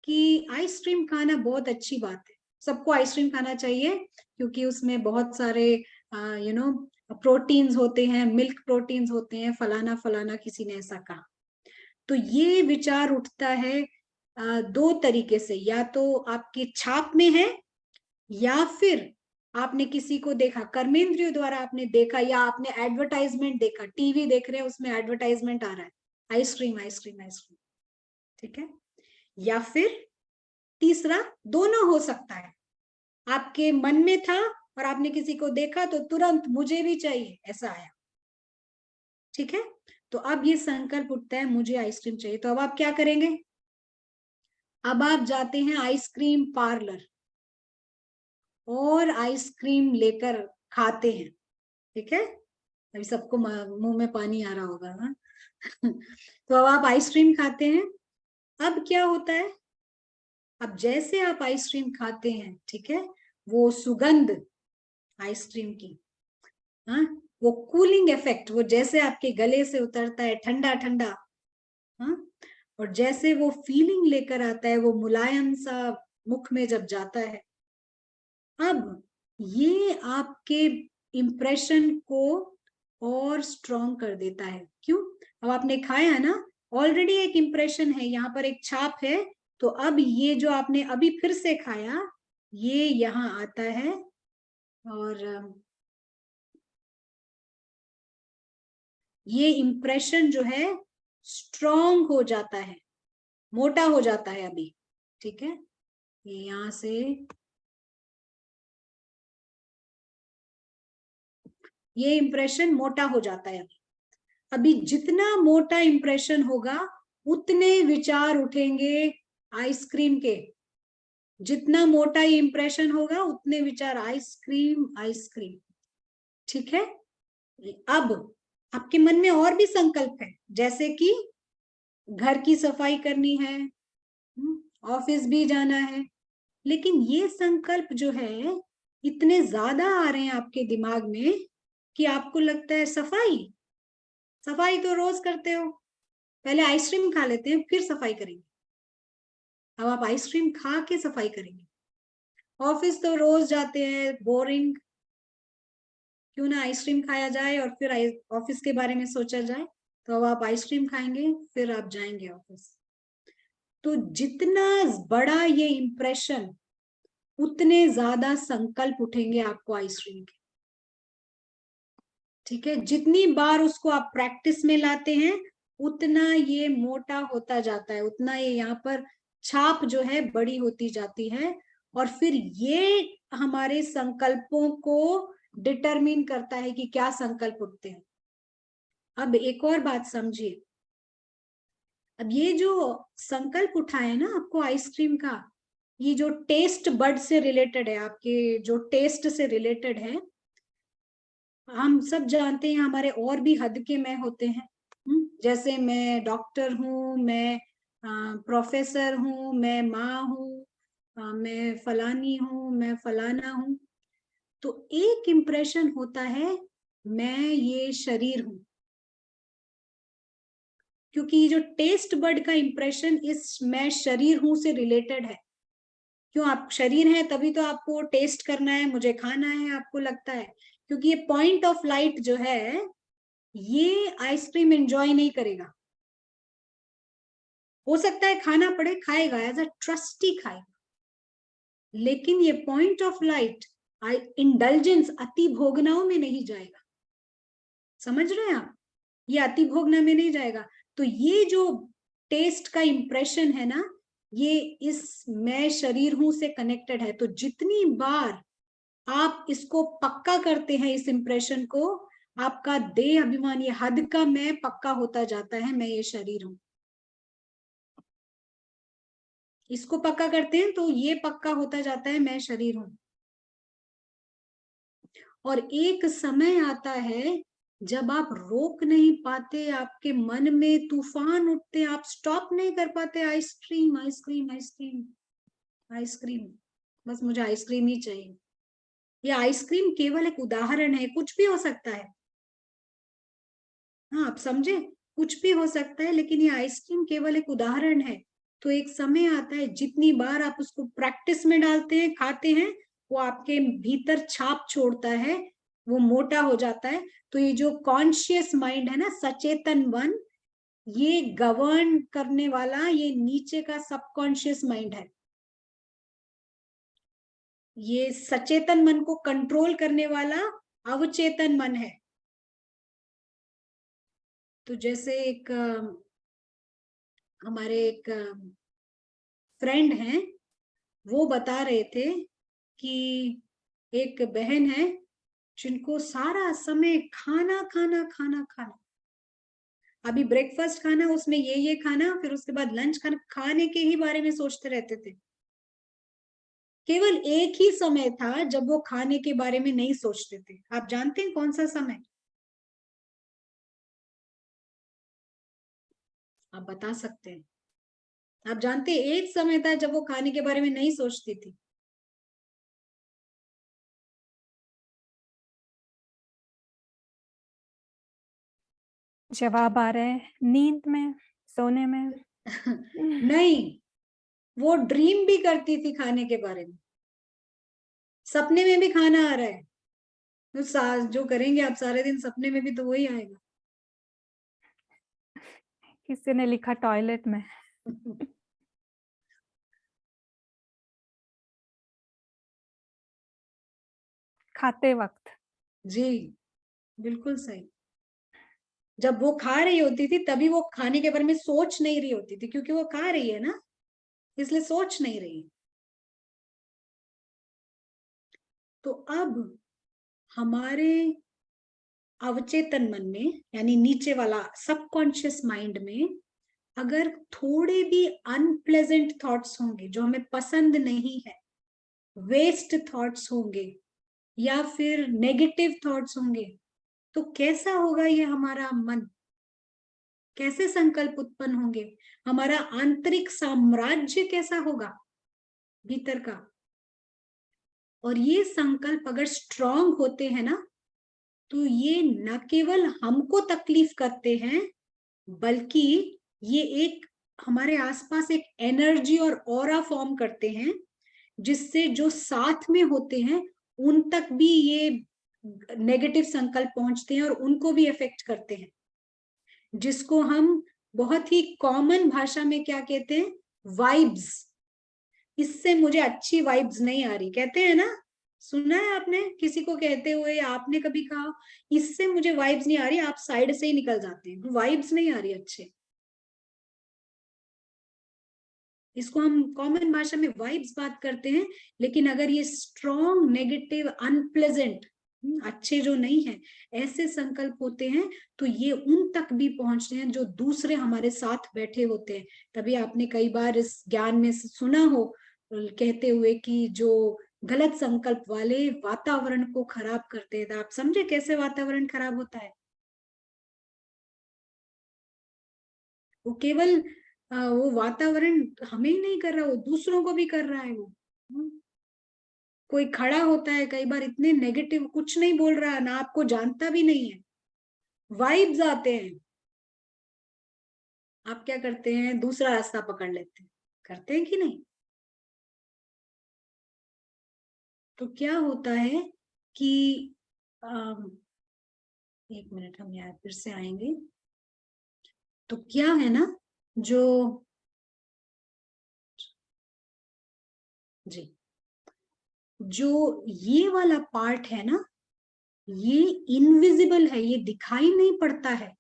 कि आइसक्रीम खाना बहुत अच्छी बात है, सबको आइसक्रीम खाना चाहिए, क्योंकि उसमें बहुत सारे प्रोटीन्स होते हैं, मिल्क प्रोटीन्स होते हैं, फलाना फलाना, किसी ने ऐसा कहा। तो ये विचार उठता है 2 तरीके से, या तो आपकी छाप में है, या फिर आपने किसी को देखा, कर्मेंद्रियों द्वारा आपने देखा, या आपने एडवर्टाइजमेंट देखा, टीवी देख रहे हैं, उसमें एडवर्टाइजमेंट आ रहा है, आइसक्रीम आइसक्रीम आइसक्रीम, ठीक है। या फिर तीसरा, दोनों हो सकता है, आपके मन में था और आपने किसी को देखा तो तुरंत मुझे भी चाहिए ऐसा आया, ठीक है। तो अब ये संकल्प उठता है मुझे आइसक्रीम चाहिए, तो अब आप क्या करेंगे? अब आप जाते हैं आइसक्रीम पार्लर और आइसक्रीम लेकर खाते हैं, ठीक है। अभी सबको मुंह में पानी आ रहा होगा ना। तो अब आप आइसक्रीम खाते हैं। अब क्या होता है, अब जैसे आप आइसक्रीम खाते हैं, ठीक है, वो सुगंध आइसक्रीम की, हाँ, वो कूलिंग इफेक्ट, वो जैसे आपके गले से उतरता है ठंडा ठंडा, हाँ, और जैसे वो फीलिंग लेकर आता है, वो मुलायम सा मुख में जब जाता है, अब ये आपके इम्प्रेशन को और स्ट्रॉन्ग कर देता है। क्यों? अब आपने खाया ना, ऑलरेडी एक इम्प्रेशन है, यहाँ पर एक छाप है, तो अब ये जो आपने अभी फिर से खाया, ये यहाँ आता है और ये इम्प्रेशन जो है स्ट्रॉन्ग हो जाता है, मोटा हो जाता है अभी, ठीक है। ये यहाँ से ये इम्प्रेशन मोटा हो जाता है अभी। अभी जितना मोटा इम्प्रेशन होगा उतने विचार उठेंगे आइसक्रीम के, जितना मोटा ये इम्प्रेशन होगा उतने विचार आइसक्रीम आइसक्रीम, ठीक है। अब आपके मन में और भी संकल्प है, जैसे कि घर की सफाई करनी है, ऑफिस भी जाना है, लेकिन ये संकल्प जो है इतने ज्यादा आ रहे हैं आपके दिमाग में कि आपको लगता है सफाई, सफाई तो रोज करते हो, पहले आइसक्रीम खा लेते हैं फिर सफाई करेंगे। अब आप आइसक्रीम खा के सफाई करेंगे। ऑफिस तो रोज जाते हैं, बोरिंग, क्यों ना आइसक्रीम खाया जाए और फिर ऑफिस के बारे में सोचा जाए। तो अब आप आइसक्रीम खाएंगे फिर आप जाएंगे ऑफिस। तो जितना बड़ा ये इम्प्रेशन, उतने ज्यादा संकल्प उठेंगे आपको आइसक्रीम के, ठीक है। जितनी बार उसको आप प्रैक्टिस में लाते हैं उतना ये मोटा होता जाता है, उतना ये यहाँ पर छाप जो है बड़ी होती जाती है, और फिर ये हमारे संकल्पों को डिटरमिन करता है कि क्या संकल्प उठते हैं। अब एक और बात समझिए, अब ये जो संकल्प उठा है ना आपको आइसक्रीम का, ये जो टेस्ट बड से रिलेटेड है, आपके जो टेस्ट से रिलेटेड है, हम सब जानते हैं हमारे और भी हद के मैं होते हैं। जैसे मैं डॉक्टर हूँ, मैं प्रोफेसर हूँ, मैं माँ हूँ, मैं फलानी हूँ, मैं फलाना हूँ। तो एक इम्प्रेशन होता है मैं ये शरीर हूँ, क्योंकि ये जो टेस्ट बड का इम्प्रेशन इस मैं शरीर हूं से रिलेटेड है। क्यों? आप शरीर है तभी तो आपको टेस्ट करना है, मुझे खाना है आपको लगता है, क्योंकि ये पॉइंट ऑफ लाइट जो है ये आइसक्रीम एंजॉय नहीं करेगा। हो सकता है खाना पड़े, खाएगा, एज अ ट्रस्टी खाएगा, लेकिन ये पॉइंट ऑफ लाइट इंडल्जेंस, अति भोगनाओं में नहीं जाएगा। समझ रहे हैं आप? ये अति भोगना में नहीं जाएगा। तो ये जो टेस्ट का इंप्रेशन है ना, ये इस मैं शरीर हूं से कनेक्टेड है। तो जितनी बार आप इसको पक्का करते हैं, इस इंप्रेशन को, आपका देह अभिमान, ये हद का मैं पक्का होता जाता है, मैं ये शरीर हूं। इसको पक्का करते हैं तो ये पक्का होता जाता है मैं शरीर हूं। और एक समय आता है जब आप रोक नहीं पाते, आपके मन में तूफान उठते, आप स्टॉप नहीं कर पाते, आइसक्रीम आइसक्रीम आइसक्रीम आइसक्रीम, बस मुझे आइसक्रीम ही चाहिए। ये आइसक्रीम केवल एक उदाहरण है, कुछ भी हो सकता है। हाँ, आप समझे, कुछ भी हो सकता है, लेकिन ये आइसक्रीम केवल एक उदाहरण है। तो एक समय आता है जितनी बार आप उसको प्रैक्टिस में डालते हैं, खाते हैं, वो आपके भीतर छाप छोड़ता है, वो मोटा हो जाता है। तो ये जो कॉन्शियस माइंड है ना, सचेतन मन, ये गवर्न करने वाला ये नीचे का सबकॉन्शियस माइंड है। ये सचेतन मन को कंट्रोल करने वाला अवचेतन मन है। तो जैसे एक हमारे एक फ्रेंड हैं, वो बता रहे थे कि एक बहन है जिनको सारा समय खाना खाना खाना खाना, अभी ब्रेकफास्ट खाना, उसमें ये खाना, फिर उसके बाद लंच खाना, खाने के ही बारे में सोचते रहते थे। केवल एक ही समय था जब वो खाने के बारे में नहीं सोचते थे। आप जानते हैं कौन सा समय? आप बता सकते हैं? आप जानते हैं एक समय था जब वो खाने के बारे में नहीं सोचती थी? जवाब आ रहा है नींद में, सोने में। नहीं, वो ड्रीम भी करती थी खाने के बारे में। सपने में भी खाना आ रहा है, तो जो करेंगे आप सारे दिन, सपने में भी तो वही आएगा। किसी ने लिखा टॉयलेट में। खाते वक्त। जी, बिल्कुल सही। जब वो खा रही होती थी तभी वो खाने के बारे में सोच नहीं रही होती थी, क्योंकि वो खा रही है ना, इसलिए सोच नहीं रही। तो अब हमारे अवचेतन मन में, यानी नीचे वाला सबकॉन्शियस माइंड में, अगर थोड़े भी अनप्लेजेंट थॉट्स होंगे जो हमें पसंद नहीं है, वेस्ट थॉट्स होंगे या फिर नेगेटिव थॉट्स होंगे, तो कैसा होगा ये हमारा मन? कैसे संकल्प उत्पन्न होंगे? हमारा आंतरिक साम्राज्य कैसा होगा भीतर का? और ये संकल्प अगर स्ट्रांग होते हैं ना, तो ये न केवल हमको तकलीफ करते हैं, बल्कि ये एक हमारे आसपास एक एनर्जी और ऑरा फॉर्म करते हैं, जिससे जो साथ में होते हैं उन तक भी ये नेगेटिव संकल्प पहुंचते हैं और उनको भी इफेक्ट करते हैं, जिसको हम बहुत ही कॉमन भाषा में क्या कहते हैं? वाइब्स। इससे मुझे अच्छी वाइब्स नहीं आ रही, कहते हैं ना? सुना है आपने किसी को कहते हुए, या आपने कभी कहा इससे मुझे वाइब्स नहीं आ रही, आप साइड से ही निकल जाते हैं, वाइब्स नहीं आ रही अच्छे। इसको हम कॉमन भाषा में वाइब्स बात करते हैं। लेकिन अगर ये स्ट्रॉन्ग नेगेटिव अनप्लेजेंट, अच्छे जो नहीं है, ऐसे संकल्प होते हैं, तो ये उन तक भी पहुंचते हैं जो दूसरे हमारे साथ बैठे होते हैं। तभी आपने कई बार इस ज्ञान में सुना हो कहते हुए कि जो गलत संकल्प वाले वातावरण को खराब करते हैं। तो आप समझे कैसे वातावरण खराब होता है? वो केवल वो वातावरण हमें ही नहीं कर रहा, वो दूसरों को भी कर रहा है वो। कोई खड़ा होता है कई बार इतने नेगेटिव, कुछ नहीं बोल रहा ना, आपको जानता भी नहीं है, वाइब्स आते हैं, आप क्या करते हैं? दूसरा रास्ता पकड़ लेते हैं। करते हैं कि नहीं? तो क्या होता है कि अम, एक मिनट, हम यहाँ फिर से आएंगे। तो क्या है ना, जो जी, जो ये वाला पार्ट है ना, ये इनविजिबल है, ये दिखाई नहीं पड़ता है।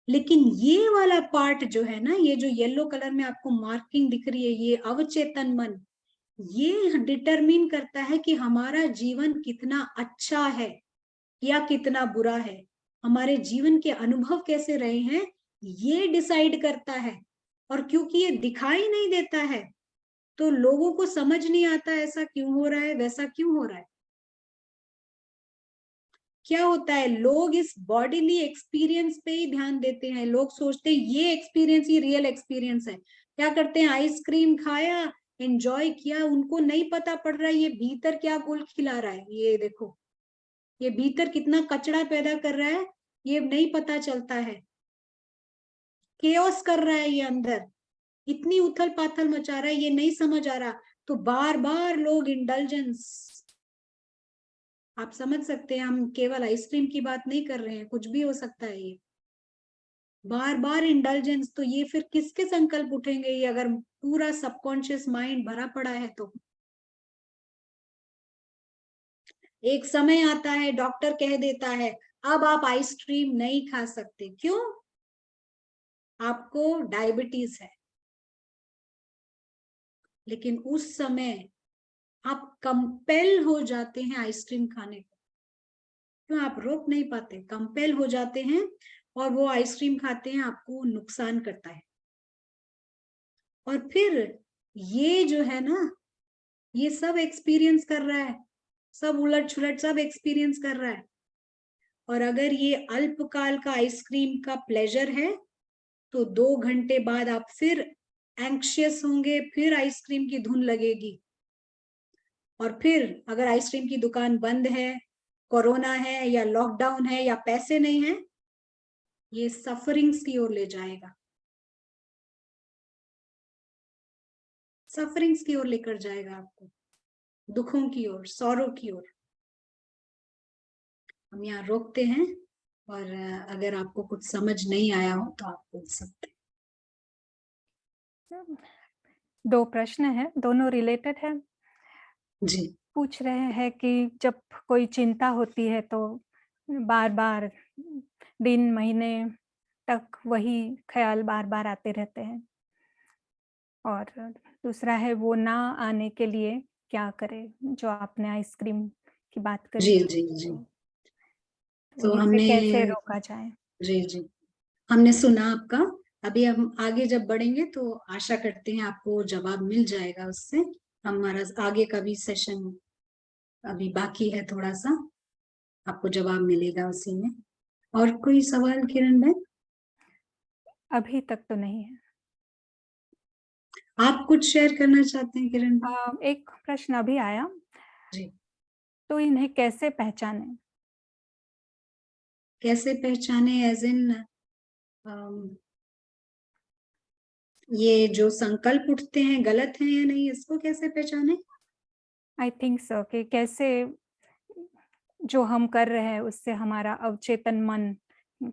लेकिन ये वाला पार्ट जो है ना, ये जो येलो कलर में आपको मार्किंग दिख रही है, ये अवचेतन मन, ये डिटरमिन करता है कि हमारा जीवन कितना अच्छा है या कितना बुरा है, हमारे जीवन के अनुभव कैसे रहे हैं, ये डिसाइड करता है। और क्योंकि ये दिखाई नहीं देता है, तो लोगों को समझ नहीं आता ऐसा क्यों हो रहा है, वैसा क्यों हो रहा है। क्या होता है, लोग इस बॉडीली एक्सपीरियंस पे ही ध्यान देते हैं। लोग सोचते हैं ये एक्सपीरियंस ही रियल एक्सपीरियंस है। क्या करते हैं? आइसक्रीम खाया, एंजॉय किया, उनको नहीं पता पड़ रहा है ये भीतर क्या गुल खिला रहा है। ये देखो, ये भीतर कितना कचरा पैदा कर रहा है, ये नहीं पता चलता है। केओस कर रहा है ये अंदर, इतनी उथल पाथल मचा रहा है, ये नहीं समझ आ रहा। तो बार बार लोग इंडल्जेंस, आप समझ सकते हैं, हम केवल आइसक्रीम की बात नहीं कर रहे हैं, कुछ भी हो सकता है ये। बार बार इंडल्जेंस, तो ये फिर किसके संकल्प उठेंगे? ये अगर पूरा सबकॉन्शियस माइंड भरा पड़ा है तो। एक समय आता है, डॉक्टर कह देता है अब आप आइसक्रीम नहीं खा सकते। क्यों? आपको डायबिटीज है, लेकिन उस समय आप कंपेल हो जाते हैं आइसक्रीम खाने को, क्यों आप रोक नहीं पाते, कंपेल हो जाते हैं और वो आइसक्रीम खाते हैं, आपको नुकसान करता है। और फिर ये जो है ना, ये सब एक्सपीरियंस कर रहा है, सब उलट छुलट सब एक्सपीरियंस कर रहा है। और अगर ये अल्पकाल का आइसक्रीम का प्लेजर है, तो 2 घंटे बाद आप फिर एंक्शियस होंगे, फिर आइसक्रीम की धुन लगेगी। और फिर अगर आइसक्रीम की दुकान बंद है, कोरोना है या लॉकडाउन है या पैसे नहीं है, ये सफरिंग्स की ओर ले जाएगा, सफरिंग्स की ओर लेकर जाएगा आपको, दुखों की ओर, सौरों की ओर। हम यहाँ रोकते हैं, और अगर आपको कुछ समझ नहीं आया हो तो आप पूछ सकते दो प्रश्न है, दोनों रिलेटेड है। हैं। जी पूछ रहे हैं कि जब कोई चिंता होती है तो बार बार दिन महीने तक वही ख्याल बार बार आते रहते हैं, और दूसरा है वो ना आने के लिए क्या करें, जो आपने आइसक्रीम की बात जी करी जी जी। तो तो इसे हमने, कैसे रोका जाए। जी जी, हमने सुना आपका। अभी हम आगे जब बढ़ेंगे तो आशा करते हैं आपको जवाब मिल जाएगा उससे। हमारा आगे का भी सेशन अभी बाकी है थोड़ा सा, आपको जवाब मिलेगा उसी में। और कोई सवाल किरण भाई? अभी तक तो नहीं है। आप कुछ शेयर करना चाहते हैं किरण भाई? एक प्रश्न अभी आया, जी, तो इन्हें कैसे पहचानें। कैसे पहचाने, एज इन ये जो संकल्प उठते हैं गलत हैं या नहीं, इसको कैसे पहचाने? आई थिंक सो कि कैसे जो हम कर रहे हैं उससे हमारा अवचेतन मन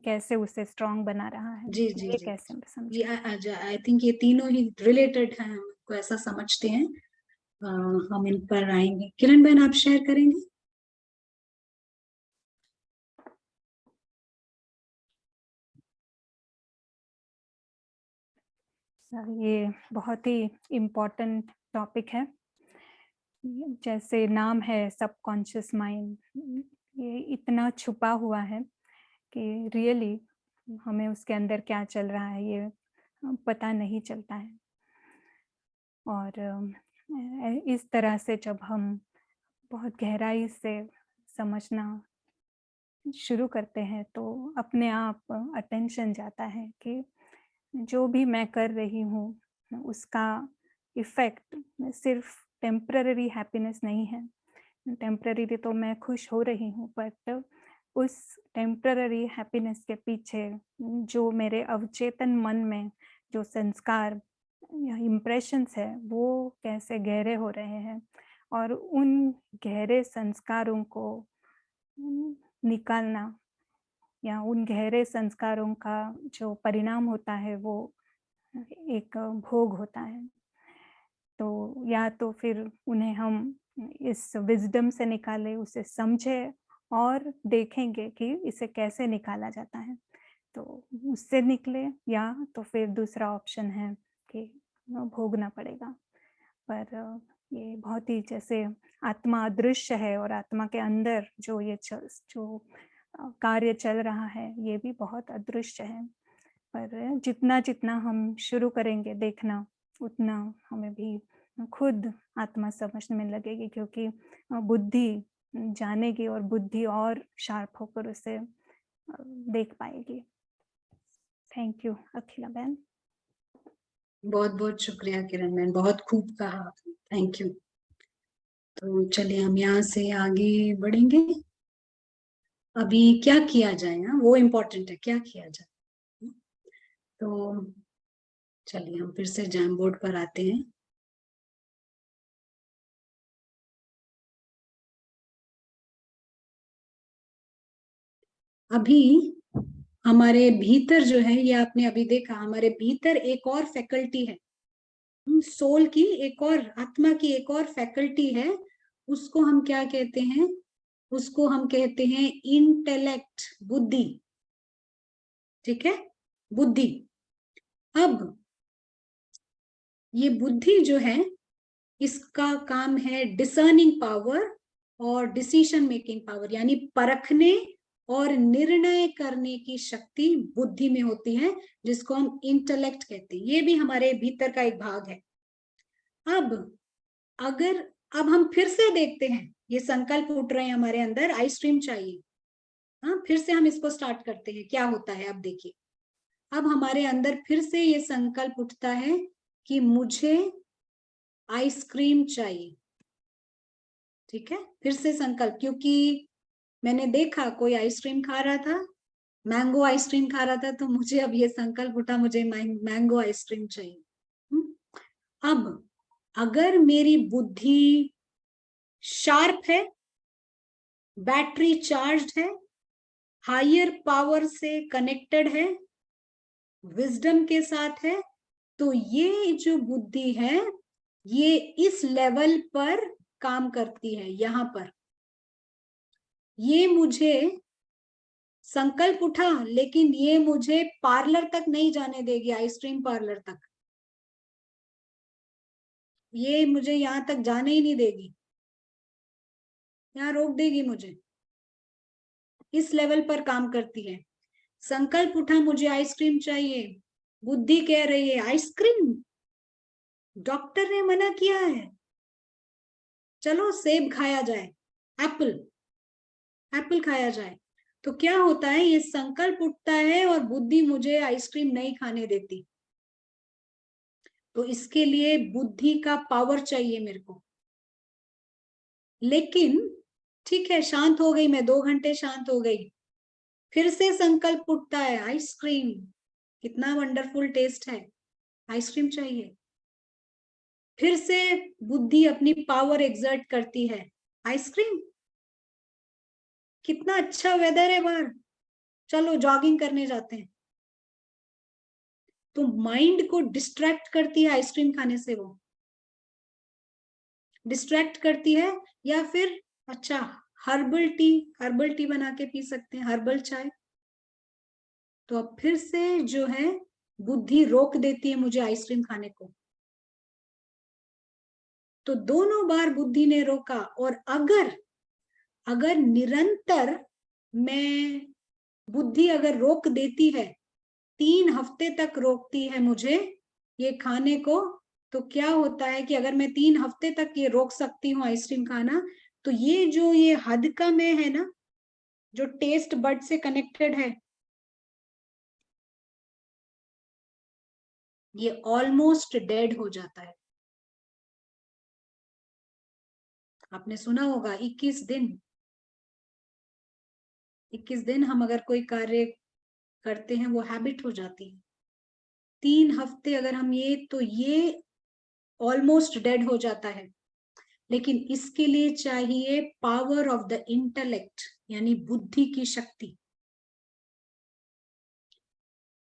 कैसे उसे स्ट्रांग बना रहा है, जी जी ये जी कैसे जी। समझे। आई थिंक ये तीनों ही रिलेटेड हैं, हमको ऐसा समझते हैं। अ, हम इन पर आएंगे। किरण बहन, आप शेयर करेंगे? ये बहुत ही इम्पोर्टेंट टॉपिक है। जैसे नाम है सबकॉन्शियस माइंड, ये इतना छुपा हुआ है कि रियली हमें उसके अंदर क्या चल रहा है ये पता नहीं चलता है। और इस तरह से जब हम बहुत गहराई से समझना शुरू करते हैं तो अपने आप अटेंशन जाता है कि जो भी मैं कर रही हूँ उसका इफ़ेक्ट सिर्फ टेम्पररी हैप्पीनेस नहीं है। टेम्पररी तो मैं खुश हो रही हूँ, बट उस टेम्पररी हैप्पीनेस के पीछे जो मेरे अवचेतन मन में जो संस्कार या इम्प्रेशंस है वो कैसे गहरे हो रहे हैं, और उन गहरे संस्कारों को निकालना या उन गहरे संस्कारों का जो परिणाम होता है वो एक भोग होता है। तो या तो फिर उन्हें हम इस विज़डम से निकालें, उसे समझें और देखेंगे कि इसे कैसे निकाला जाता है। तो उससे निकले, या तो फिर दूसरा ऑप्शन है कि भोगना पड़ेगा। पर ये बहुत ही जैसे आत्मा अदृश्य है और आत्मा के अंदर जो ये जो कार्य चल रहा है ये भी बहुत अदृश्य है। पर जितना-जितना हम शुरू करेंगे देखना, उतना हमें भी खुद आत्मा समझने में लगेगी, क्योंकि बुद्धि जानेगी और बुद्धि और शार्प होकर उसे देख पाएगी। थैंक यू अखिला बहन। बहुत बहुत शुक्रिया किरण बहन, बहुत खूब कहा आपने, थैंक यू। तो चलिए हम यहाँ से आगे बढ़ेंगे। अभी क्या किया जाए, ना वो इम्पोर्टेंट है, क्या किया जाए। तो चलिए हम फिर से जैम बोर्ड पर आते हैं। अभी हमारे भीतर जो है, ये आपने अभी देखा, हमारे भीतर एक और फैकल्टी है, सोल की एक और, आत्मा की एक और फैकल्टी है। उसको हम क्या कहते हैं? उसको हम कहते हैं इंटेलेक्ट, बुद्धि। ठीक है, बुद्धि। अब ये बुद्धि जो है, इसका काम है डिसर्निंग पावर और डिसीजन मेकिंग पावर, यानी परखने और निर्णय करने की शक्ति बुद्धि में होती है, जिसको हम इंटेलेक्ट कहते हैं। ये भी हमारे भीतर का एक भाग है। अब हम फिर से देखते हैं, ये संकल्प उठ रहे हैं हमारे अंदर, आइसक्रीम चाहिए। हाँ, फिर से हम इसको स्टार्ट करते हैं, क्या होता है अब देखिए। अब हमारे अंदर फिर से ये संकल्प उठता है कि मुझे आइसक्रीम चाहिए। ठीक है, फिर से संकल्प, क्योंकि मैंने देखा कोई आइसक्रीम खा रहा था, मैंगो आइसक्रीम खा रहा था, तो मुझे अब ये संकल्प उठा, मुझे मैंगो आइसक्रीम चाहिए। अब अगर मेरी बुद्धि शार्प है, बैटरी चार्ज्ड है, हायर पावर से कनेक्टेड है, विजडम के साथ है, तो ये जो बुद्धि है ये इस लेवल पर काम करती है। यहां पर ये मुझे संकल्प उठा, लेकिन ये मुझे पार्लर तक नहीं जाने देगी, आइसक्रीम पार्लर तक। ये मुझे यहां तक जाने ही नहीं देगी, यहां रोक देगी मुझे। इस लेवल पर काम करती है। संकल्प उठा मुझे आइसक्रीम चाहिए, बुद्धि कह रही है आइसक्रीम, डॉक्टर ने मना किया है, चलो सेब खाया जाए, एप्पल एप्पल खाया जाए। तो क्या होता है, ये संकल्प उठता है और बुद्धि मुझे आइसक्रीम नहीं खाने देती। तो इसके लिए बुद्धि का पावर चाहिए मेरे को। लेकिन ठीक है, शांत हो गई मैं, 2 घंटे शांत हो गई, फिर से संकल्प उठता है आइसक्रीम, कितना वंडरफुल टेस्ट है, आइसक्रीम चाहिए। फिर से बुद्धि अपनी पावर एग्जर्ट करती है, आइसक्रीम, कितना अच्छा वेदर है बाहर, चलो जॉगिंग करने जाते हैं। तो माइंड को डिस्ट्रैक्ट करती है आइसक्रीम खाने से, वो डिस्ट्रैक्ट करती है। या फिर अच्छा, हर्बल टी बना के पी सकते हैं, हर्बल चाय। तो अब फिर से जो है बुद्धि रोक देती है मुझे आइसक्रीम खाने को। तो दोनों बार बुद्धि ने रोका, और अगर निरंतर मैं, बुद्धि अगर रोक देती है, 3 हफ्ते तक रोकती है मुझे ये खाने को, तो क्या होता है कि अगर मैं 3 हफ्ते तक ये रोक सकती हूँ आइसक्रीम खाना, तो ये जो ये हद का में है ना, जो टेस्ट बड से कनेक्टेड है, ये ऑलमोस्ट डेड हो जाता है। आपने सुना होगा 21 दिन हम अगर कोई कार्य करते हैं वो हैबिट हो जाती है। 3 हफ्ते अगर हम तो ये ऑलमोस्ट डेड हो जाता है। लेकिन इसके लिए चाहिए पावर ऑफ द इंटेलेक्ट, यानी बुद्धि की शक्ति।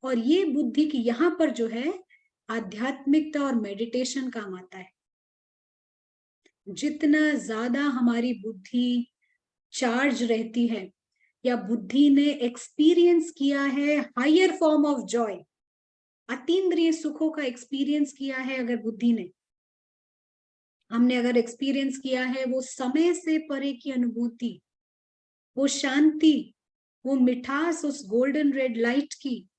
और ये बुद्धि की यहां पर जो है आध्यात्मिकता और मेडिटेशन काम आता है। जितना ज्यादा हमारी बुद्धि चार्ज रहती है, या बुद्धि ने एक्सपीरियंस किया है हायर फॉर्म ऑफ जॉय, अतीन्द्रिय सुखों का एक्सपीरियंस किया है, अगर बुद्धि ने, हमने अगर एक्सपीरियंस किया है वो समय से परे की अनुभूति, वो शांति, वो मिठास उस गोल्डन रेड लाइट की,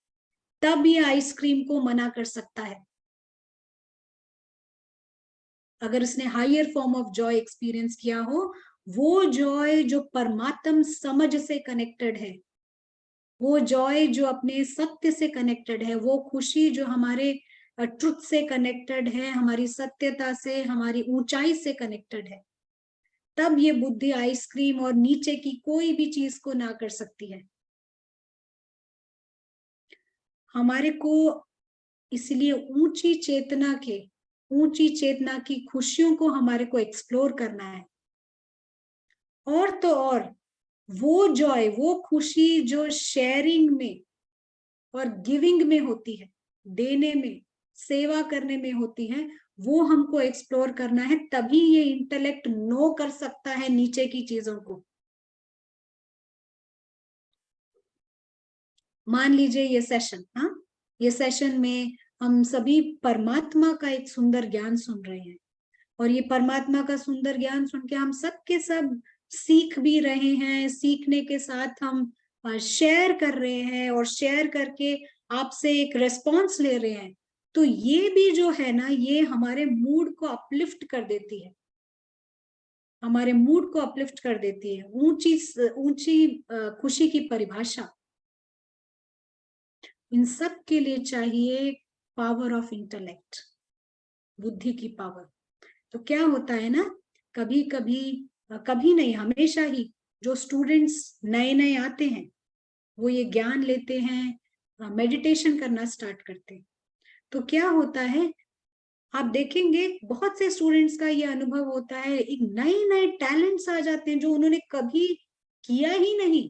तब ये आइसक्रीम को मना कर सकता है। अगर उसने higher form of joy experience किया हो, वो जॉय जो परमात्म समझ से कनेक्टेड है, वो जॉय जो अपने सत्य से कनेक्टेड है, वो खुशी जो हमारे ट्रुथ से कनेक्टेड है, हमारी सत्यता से, हमारी ऊंचाई से कनेक्टेड है, तब ये बुद्धि आइसक्रीम और नीचे की कोई भी चीज को ना कर सकती है। हमारे को इसलिए ऊंची चेतना की खुशियों को हमारे को एक्सप्लोर करना है। और तो और वो जॉय, वो खुशी जो शेयरिंग में और गिविंग में होती है, देने में, सेवा करने में होती है, वो हमको एक्सप्लोर करना है। तभी ये इंटेलेक्ट नो कर सकता है नीचे की चीजों को। मान लीजिए ये सेशन, हाँ, ये सेशन में हम सभी परमात्मा का एक सुंदर ज्ञान सुन रहे हैं, और ये परमात्मा का सुंदर ज्ञान सुन के हम सब के सब सीख भी रहे हैं। सीखने के साथ हम शेयर कर रहे हैं, और शेयर करके आपसे एक रेस्पॉन्स ले रहे हैं। तो ये भी जो है ना, ये हमारे मूड को अपलिफ्ट कर देती है, हमारे मूड को अपलिफ्ट कर देती है। ऊंची ऊंची खुशी की परिभाषा इन सब के लिए चाहिए पावर ऑफ इंटेलेक्ट, बुद्धि की पावर। तो क्या होता है ना, कभी कभी, कभी नहीं, हमेशा ही जो स्टूडेंट्स नए नए आते हैं, वो ये ज्ञान लेते हैं, मेडिटेशन करना स्टार्ट करते हैं, तो क्या होता है, आप देखेंगे बहुत से स्टूडेंट्स का ये अनुभव होता है, एक नए नए टैलेंट्स आ जाते हैं जो उन्होंने कभी किया ही नहीं।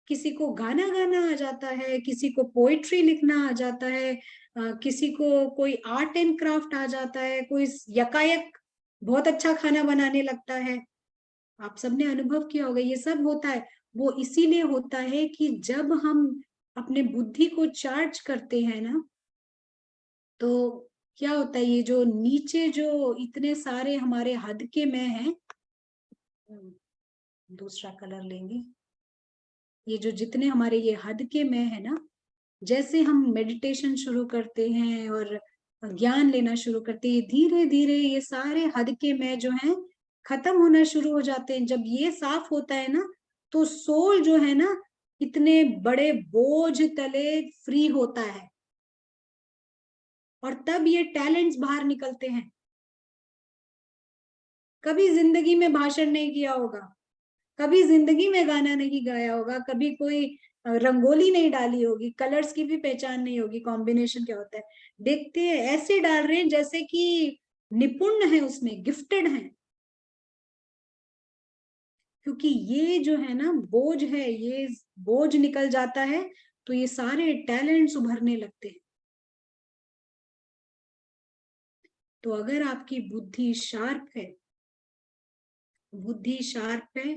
किसी को गाना गाना आ जाता है, किसी को पोएट्री लिखना आ जाता है, किसी को कोई आर्ट एंड क्राफ्ट आ जाता है, कोई यकायक बहुत अच्छा खाना बनाने लगता है। आप सबने अनुभव किया होगा, ये सब होता है। वो इसीलिए होता है कि जब हम अपने बुद्धि को चार्ज करते हैं ना, तो क्या होता है, ये जो नीचे जो इतने सारे हमारे हदके में हैं, दूसरा कलर लेंगे, ये जो जितने हमारे ये हदके में है ना, जैसे हम मेडिटेशन शुरू करते हैं और ज्ञान लेना शुरू करते हैं, धीरे धीरे ये सारे हदके में जो हैं खत्म होना शुरू हो जाते हैं। जब ये साफ होता है ना, तो सोल जो है ना, इतने बड़े बोझ तले फ्री होता है, और तब ये टैलेंट्स बाहर निकलते हैं। कभी जिंदगी में भाषण नहीं किया होगा, कभी जिंदगी में गाना नहीं गाया होगा, कभी कोई रंगोली नहीं डाली होगी, कलर्स की भी पहचान नहीं होगी, कॉम्बिनेशन क्या होता है, देखते हैं ऐसे डाल रहे हैं जैसे कि निपुण है, उसमें गिफ्टेड है। क्योंकि ये जो है ना बोझ है, ये बोझ निकल जाता है, तो ये सारे टैलेंट्स उभरने लगते हैं। तो अगर आपकी बुद्धि शार्प है, बुद्धि शार्प है,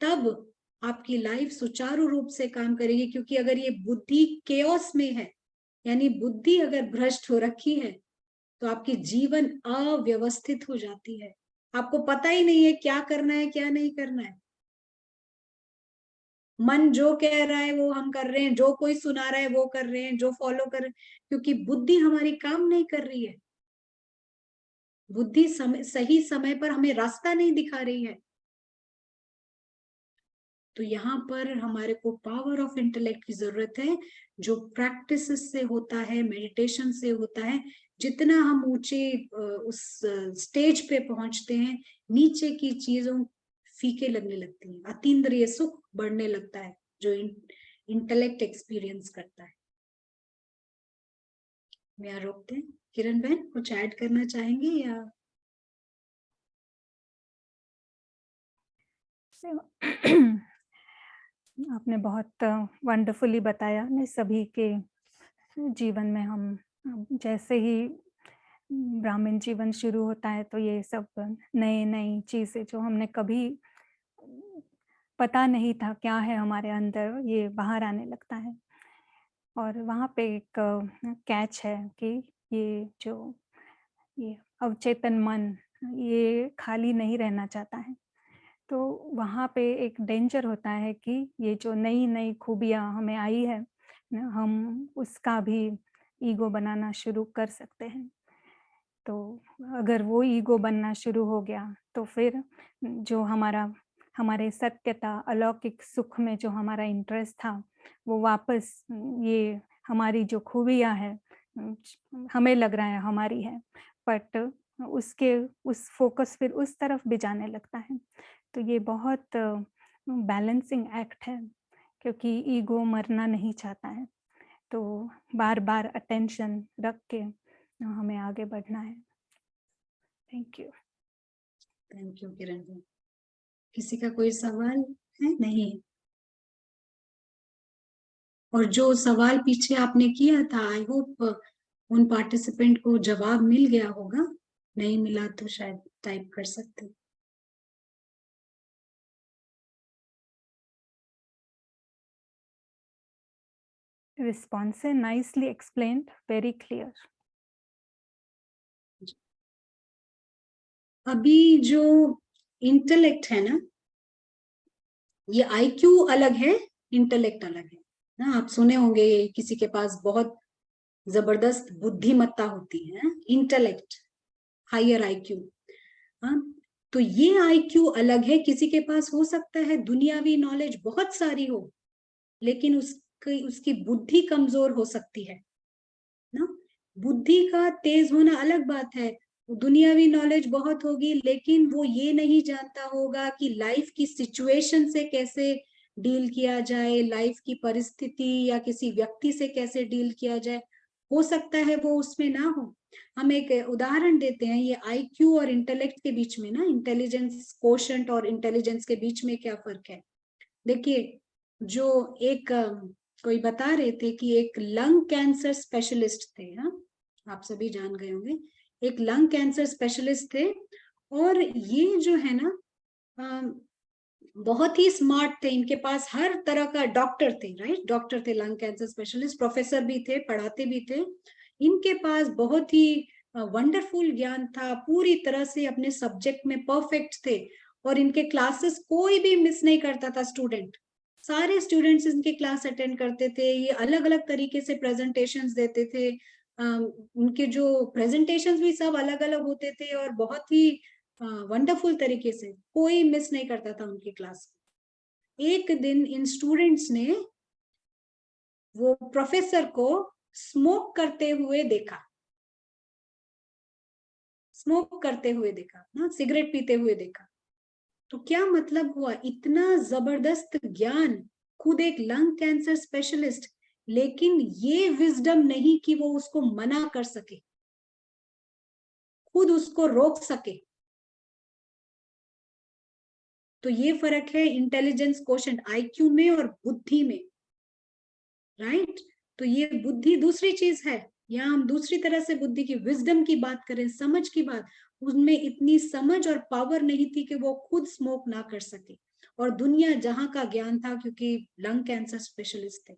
तब आपकी लाइफ सुचारू रूप से काम करेगी। क्योंकि अगर ये बुद्धि केओस में है, यानी बुद्धि अगर भ्रष्ट हो रखी है, तो आपकी जीवन अव्यवस्थित हो जाती है। आपको पता ही नहीं है क्या करना है क्या नहीं करना है। मन जो कह रहा है वो हम कर रहे हैं, जो कोई सुना रहा है वो कर रहे हैं, जो फॉलो कर रहे हैं, क्योंकि बुद्धि हमारी काम नहीं कर रही है। बुद्धि सही समय पर हमें रास्ता नहीं दिखा रही है। तो यहाँ पर हमारे को पावर ऑफ इंटेलेक्ट की जरूरत है, जो प्रैक्टिस से होता है, मेडिटेशन से होता है। जितना हम ऊंचे उस स्टेज पे पहुंचते हैं, नीचे की चीजों फीके लगने लगती हैं, अतीन्द्रिय सुख बढ़ने लगता है, जो इंटेलेक्ट एक्सपीरियंस करता है। यहाँ रोकते हैं। किरण बहन कुछ ऐड करना चाहेंगे या? आपने बहुत वंडरफुली बताया। ने सभी के जीवन में हम जैसे ही ब्राह्मण जीवन शुरू होता है, तो ये सब नई-नई चीज़ें जो हमने कभी पता नहीं था क्या है हमारे अंदर, ये बाहर आने लगता है। और वहाँ पे एक कैच है कि ये जो ये अवचेतन मन, ये खाली नहीं रहना चाहता है। तो वहाँ पे एक डेंजर होता है कि ये जो नई-नई खूबियाँ हमें आई है ना, हम उसका भी ईगो बनाना शुरू कर सकते हैं। तो अगर वो ईगो बनना शुरू हो गया, तो फिर जो हमारे सत्यता, अलौकिक सुख में जो हमारा इंटरेस्ट था, वो वापस ये हमारी जो खूबियाँ हैं, हमें लग रहा है हमारी है, बट उसके उस फ़ोकस फिर उस तरफ भी जाने लगता है। तो ये बहुत बैलेंसिंग एक्ट है, क्योंकि ईगो मरना नहीं चाहता है। तो बार-बार अटेंशन रख के हमें आगे बढ़ना है। Thank you. Thank you Kiran ji. किसी का कोई सवाल है? नहीं। और जो सवाल पीछे आपने किया था, आई होप उन पार्टिसिपेंट को जवाब मिल गया होगा। नहीं मिला तो शायद टाइप कर सकते। Response nicely explained, very clear. अभी जो इंटेलेक्ट है ना, ये आईक्यू अलग है, इंटेलेक्ट अलग है ना। आप सुने होंगे किसी के पास बहुत जबरदस्त बुद्धिमत्ता होती है, इंटेलेक्ट, हायर आईक्यू। हाँ, तो ये आईक्यू अलग है। किसी के पास हो सकता है दुनियावी नॉलेज बहुत सारी हो, लेकिन उसकी बुद्धि कमजोर हो सकती है ना। बुद्धि का तेज होना अलग बात है। दुनियावी नॉलेज बहुत होगी, लेकिन वो ये नहीं जानता होगा कि लाइफ की सिचुएशन से कैसे डील किया जाए, लाइफ की परिस्थिति या किसी व्यक्ति से कैसे डील किया जाए। हो सकता है वो उसमें ना हो। हम एक उदाहरण देते हैं, ये आईक्यू और इंटेलेक्ट के बीच में ना, इंटेलिजेंस कोशेंट और इंटेलिजेंस के बीच में क्या फर्क है। देखिए, जो एक कोई बता रहे थे कि एक लंग कैंसर स्पेशलिस्ट थे, हाँ, आप सभी जान गए होंगे, एक लंग कैंसर स्पेशलिस्ट थे। और ये जो है ना, बहुत ही स्मार्ट थे, इनके पास हर तरह का, डॉक्टर थे, राइट, डॉक्टर थे, लंग कैंसर स्पेशलिस्ट, प्रोफेसर भी थे, पढ़ाते भी थे। इनके पास बहुत ही वंडरफुल ज्ञान था, पूरी तरह से अपने सब्जेक्ट में परफेक्ट थे। और इनके क्लासेस कोई भी मिस नहीं करता था स्टूडेंट, सारे स्टूडेंट्स इनके क्लास अटेंड करते थे। ये अलग अलग तरीके से प्रेजेंटेशंस देते थे। उनके जो प्रेजेंटेशंस भी सब अलग अलग होते थे, और बहुत ही वंडरफुल तरीके से, कोई मिस नहीं करता था उनकी क्लास। एक दिन इन स्टूडेंट्स ने वो प्रोफेसर को स्मोक करते हुए देखा, स्मोक करते हुए देखा ना, सिगरेट पीते हुए देखा। तो क्या मतलब हुआ, इतना जबरदस्त ज्ञान, खुद एक लंग कैंसर स्पेशलिस्ट, लेकिन ये विजडम नहीं कि वो उसको मना कर सके, खुद उसको रोक सके। तो ये फर्क है इंटेलिजेंस कोशेंट, आईक्यू में और बुद्धि में, राइट। तो ये बुद्धि दूसरी चीज है। यहाँ हम दूसरी तरह से बुद्धि की, विजडम की बात करें, समझ की बात, उनमें इतनी समझ और पावर नहीं थी कि वो खुद स्मोक ना कर सके। और दुनिया जहां का ज्ञान था, क्योंकि लंग कैंसर स्पेशलिस्ट थे।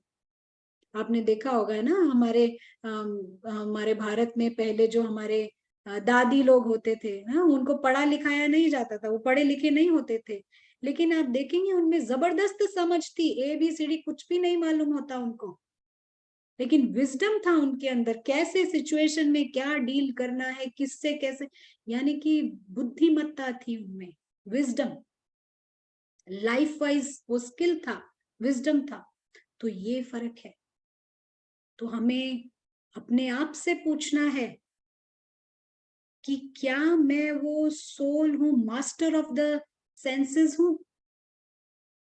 आपने देखा होगा है ना, हमारे भारत में पहले जो हमारे दादी लोग होते थे ना, उनको पढ़ा लिखाया नहीं जाता था, वो पढ़े लिखे नहीं होते थे, लेकिन आप देखेंगे उनमें जबरदस्त समझ थी, ABCD कुछ भी नहीं मालूम होता उनको, लेकिन विजडम था उनके अंदर, कैसे सिचुएशन में क्या डील करना है, किससे कैसे, यानी कि बुद्धिमत्ता थी उनमें, विजडम, लाइफ वाइज वो स्किल था, विजडम था। तो ये फर्क है। तो हमें अपने आप से पूछना है कि क्या मैं वो सोल हूं, मास्टर ऑफ द सेंसेस हूं,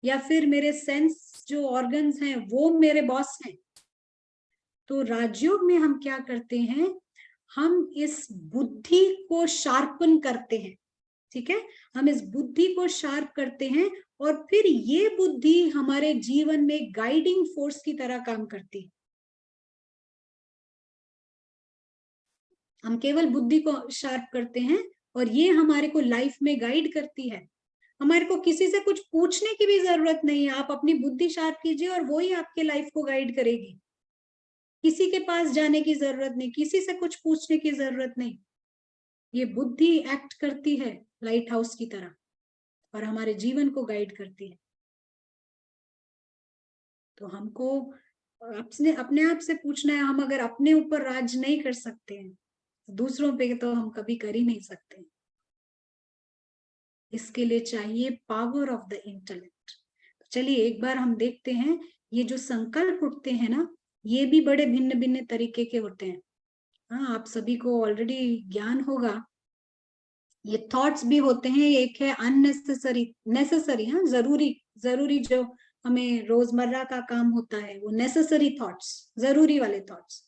या फिर मेरे सेंस जो ऑर्गन्स हैं वो मेरे बॉस हैं। तो राजयोग में हम क्या करते हैं, हम इस बुद्धि को शार्पन करते हैं, ठीक है, हम इस बुद्धि को शार्प करते हैं, और फिर ये बुद्धि हमारे जीवन में गाइडिंग फोर्स की तरह काम करती है। हम केवल बुद्धि को शार्प करते हैं, और ये हमारे को लाइफ में गाइड करती है। हमारे को किसी से कुछ पूछने की भी जरूरत नहीं है, आप अपनी बुद्धि शार्प कीजिए और वो ही आपके लाइफ को गाइड करेगी। किसी के पास जाने की जरूरत नहीं, किसी से कुछ पूछने की जरूरत नहीं। ये बुद्धि एक्ट करती है लाइट हाउस की तरह, और हमारे जीवन को गाइड करती है। तो हमको अपने अपने आप से पूछना है, हम अगर अपने ऊपर राज नहीं कर सकते हैं, दूसरों पे तो हम कभी कर ही नहीं सकते। इसके लिए चाहिए पावर ऑफ द इंटेलेक्ट। चलिए एक बार हम देखते हैं, ये जो संकल्प उठते हैं ना, ये भी बड़े भिन्न भिन्न तरीके के होते हैं। हाँ, आप सभी को ऑलरेडी ज्ञान होगा। ये थॉट्स भी होते हैं, एक है अननेसेसरी, नेसेसरी, हाँ, जरूरी, जरूरी जो हमें रोजमर्रा का काम होता है, वो नेसेसरी थॉट्स, जरूरी वाले थॉट्स।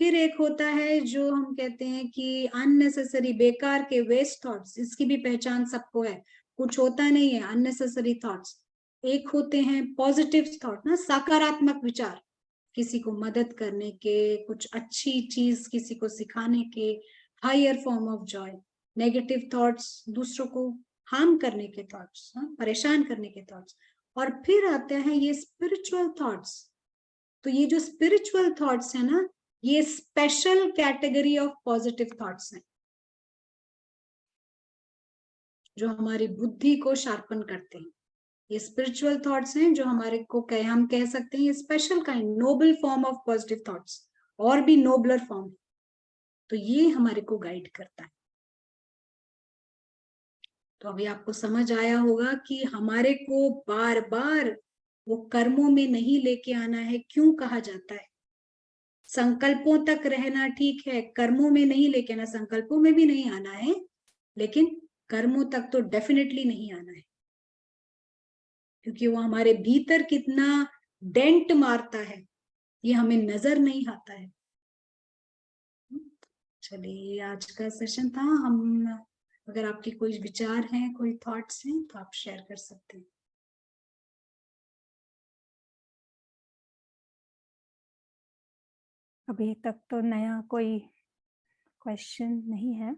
फिर एक होता है जो हम कहते हैं कि अननेसेसरी, बेकार के, वेस्ट थॉट्स, इसकी भी पहचान सबको है, कुछ होता नहीं है, अननेसेसरी थॉट्स। एक होते हैं पॉजिटिव थॉट ना, सकारात्मक विचार, किसी को मदद करने के, कुछ अच्छी चीज किसी को सिखाने के, higher form of joy. Negative thoughts, दूसरों को हार्म करने के थॉट्स, परेशान करने के थॉट्स। और फिर आते हैं ये स्पिरिचुअल थॉट्स, तो ये जो स्पिरिचुअल थॉट्स है ना, ये special category of positive thoughts हैं, जो हमारी बुद्धि को शार्पन करते हैं। ये स्पिरिचुअल थॉट्स हैं जो हमारे को हम कह सकते हैं ये special kind, noble form of positive thoughts, और भी नोबलर फॉर्म। तो ये हमारे को गाइड करता है। तो अभी आपको समझ आया होगा कि हमारे को बार बार वो कर्मों में नहीं लेके आना है। क्यों कहा जाता है संकल्पों तक रहना ठीक है, कर्मों में नहीं लेके आना। संकल्पों में भी नहीं आना है, लेकिन कर्मों तक तो डेफिनेटली नहीं आना है, क्योंकि वो हमारे भीतर कितना डेंट मारता है ये हमें नजर नहीं आता है। चलिए, आज का सेशन था। हम अगर आपके कोई विचार हैं, कोई थॉट्स हैं, तो आप शेयर कर सकते हैं। अभी तक तो नया कोई क्वेश्चन नहीं है।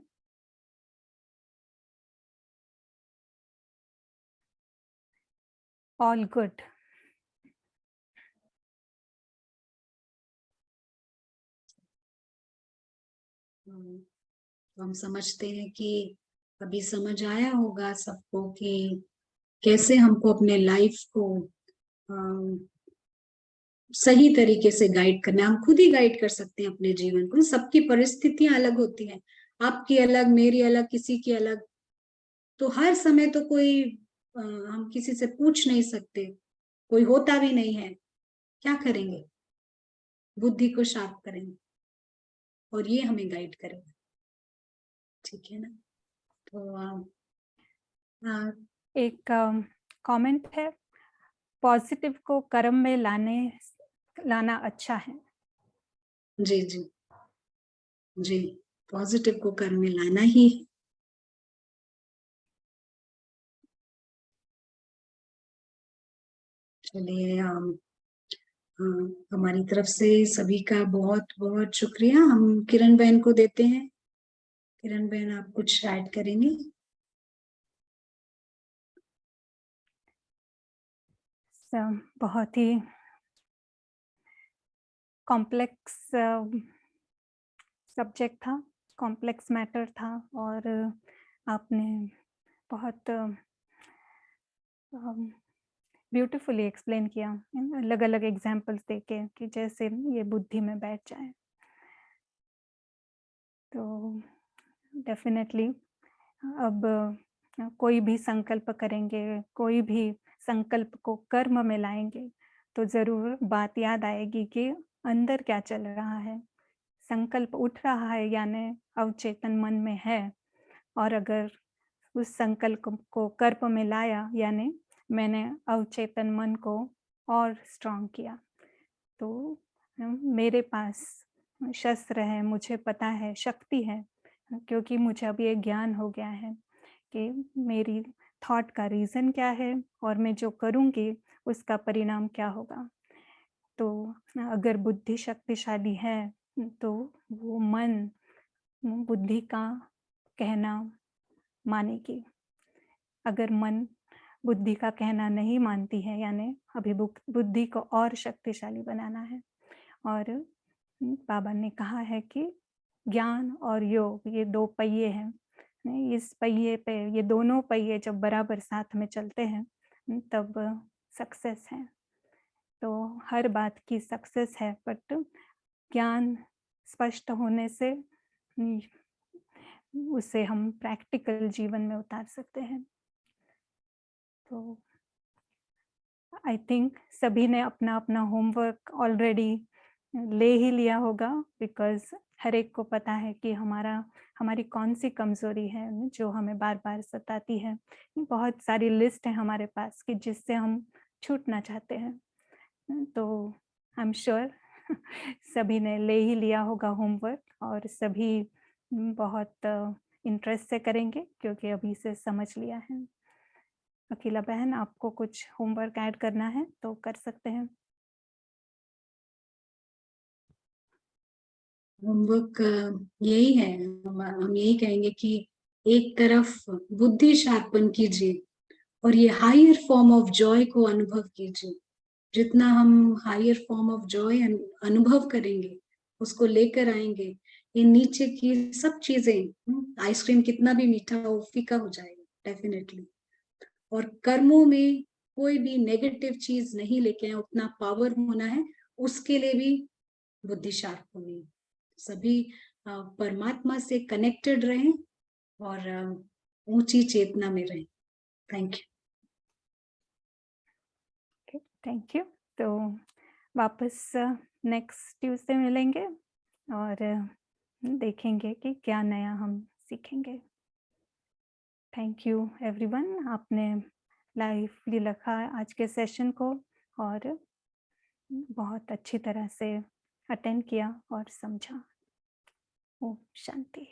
All good. तो हम समझते हैं कि अभी समझ आया होगा सबको कि कैसे हमको अपने लाइफ को सही तरीके से गाइड करना है। हम खुद ही गाइड कर सकते हैं अपने जीवन को। सबकी परिस्थितियां अलग होती हैं, आपकी अलग, मेरी अलग, किसी की अलग। तो हर समय तो कोई हम किसी से पूछ नहीं सकते, कोई होता भी नहीं है। क्या करेंगे? बुद्धि को शार्प करेंगे और ये हमें गाइड करेगा। ठीक है ना? तो एक कमेंट है, पॉजिटिव को कर्म में लाना अच्छा है। जी जी जी, पॉजिटिव को कर्म में लाना ही है। चलिए, हमारी तरफ से सभी का बहुत बहुत शुक्रिया। हम किरण बहन को देते हैं। किरण बहन, आप कुछ ऐड करेंगे? बहुत ही कॉम्प्लेक्स सब्जेक्ट था, कॉम्प्लेक्स मैटर था, और आपने बहुत ब्यूटीफुली एक्सप्लेन किया, अलग अलग एग्जाम्पल्स देके कि जैसे ये बुद्धि में बैठ जाए। तो डेफिनेटली अब कोई भी संकल्प करेंगे, कोई भी संकल्प को कर्म में लाएंगे, तो ज़रूर बात याद आएगी कि अंदर क्या चल रहा है। संकल्प उठ रहा है यानी अवचेतन मन में है, और अगर उस संकल्प को कर्म में लाया यानी मैंने अवचेतन मन को और स्ट्रॉन्ग किया। तो मेरे पास शस्त्र है, मुझे पता है, शक्ति है, क्योंकि मुझे अब ये ज्ञान हो गया है कि मेरी थॉट का रीज़न क्या है और मैं जो करूँगी उसका परिणाम क्या होगा। तो अगर बुद्धि शक्तिशाली है तो वो मन बुद्धि का कहना मानेगी। अगर मन बुद्धि का कहना नहीं मानती है यानी अभी बुद्धि को और शक्तिशाली बनाना है। और बाबा ने कहा है कि ज्ञान और योग ये दो पहिए हैं। इस पहिए पे, ये दोनों पहिए जब बराबर साथ में चलते हैं तब सक्सेस है। तो हर बात की सक्सेस है, बट ज्ञान स्पष्ट होने से उसे हम प्रैक्टिकल जीवन में उतार सकते हैं। तो आई थिंक सभी ने अपना अपना होमवर्क ऑलरेडी ले ही लिया होगा, बिकॉज हर एक को पता है कि हमारी कौन सी कमज़ोरी है जो हमें बार बार सताती है। बहुत सारी लिस्ट है हमारे पास कि जिससे हम छूटना चाहते हैं। तो आई एम श्योर सभी ने ले ही लिया होगा होमवर्क, और सभी बहुत इंटरेस्ट से करेंगे क्योंकि अभी से समझ लिया है। अकीला बहन, आपको कुछ होमवर्क ऐड करना है तो कर सकते हैं। होमवर्क यही है, हम यही कहेंगे कि एक तरफ बुद्धि शार्पन कीजिए और ये हायर फॉर्म ऑफ जॉय को अनुभव कीजिए जितना हम हायर फॉर्म ऑफ जॉय अनुभव करेंगे, उसको लेकर आएंगे, ये नीचे की सब चीजें, आइसक्रीम कितना भी मीठा हो फीका हो जाएगा डेफिनेटली। और कर्मों में कोई भी नेगेटिव चीज नहीं लेके आए, उतना पावर होना है, उसके लिए भी बुद्धि शार्प होनी है। सभी परमात्मा से कनेक्टेड रहें और ऊंची चेतना में रहें। Thank you. Okay, thank you. तो वापस नेक्स्ट ट्यूसडे मिलेंगे और देखेंगे कि क्या नया हम सीखेंगे। थैंक यू एवरीवन, आपने लाइवली रखा आज के सेशन को और बहुत अच्छी तरह से अटेंड किया और समझा। ओम शांति।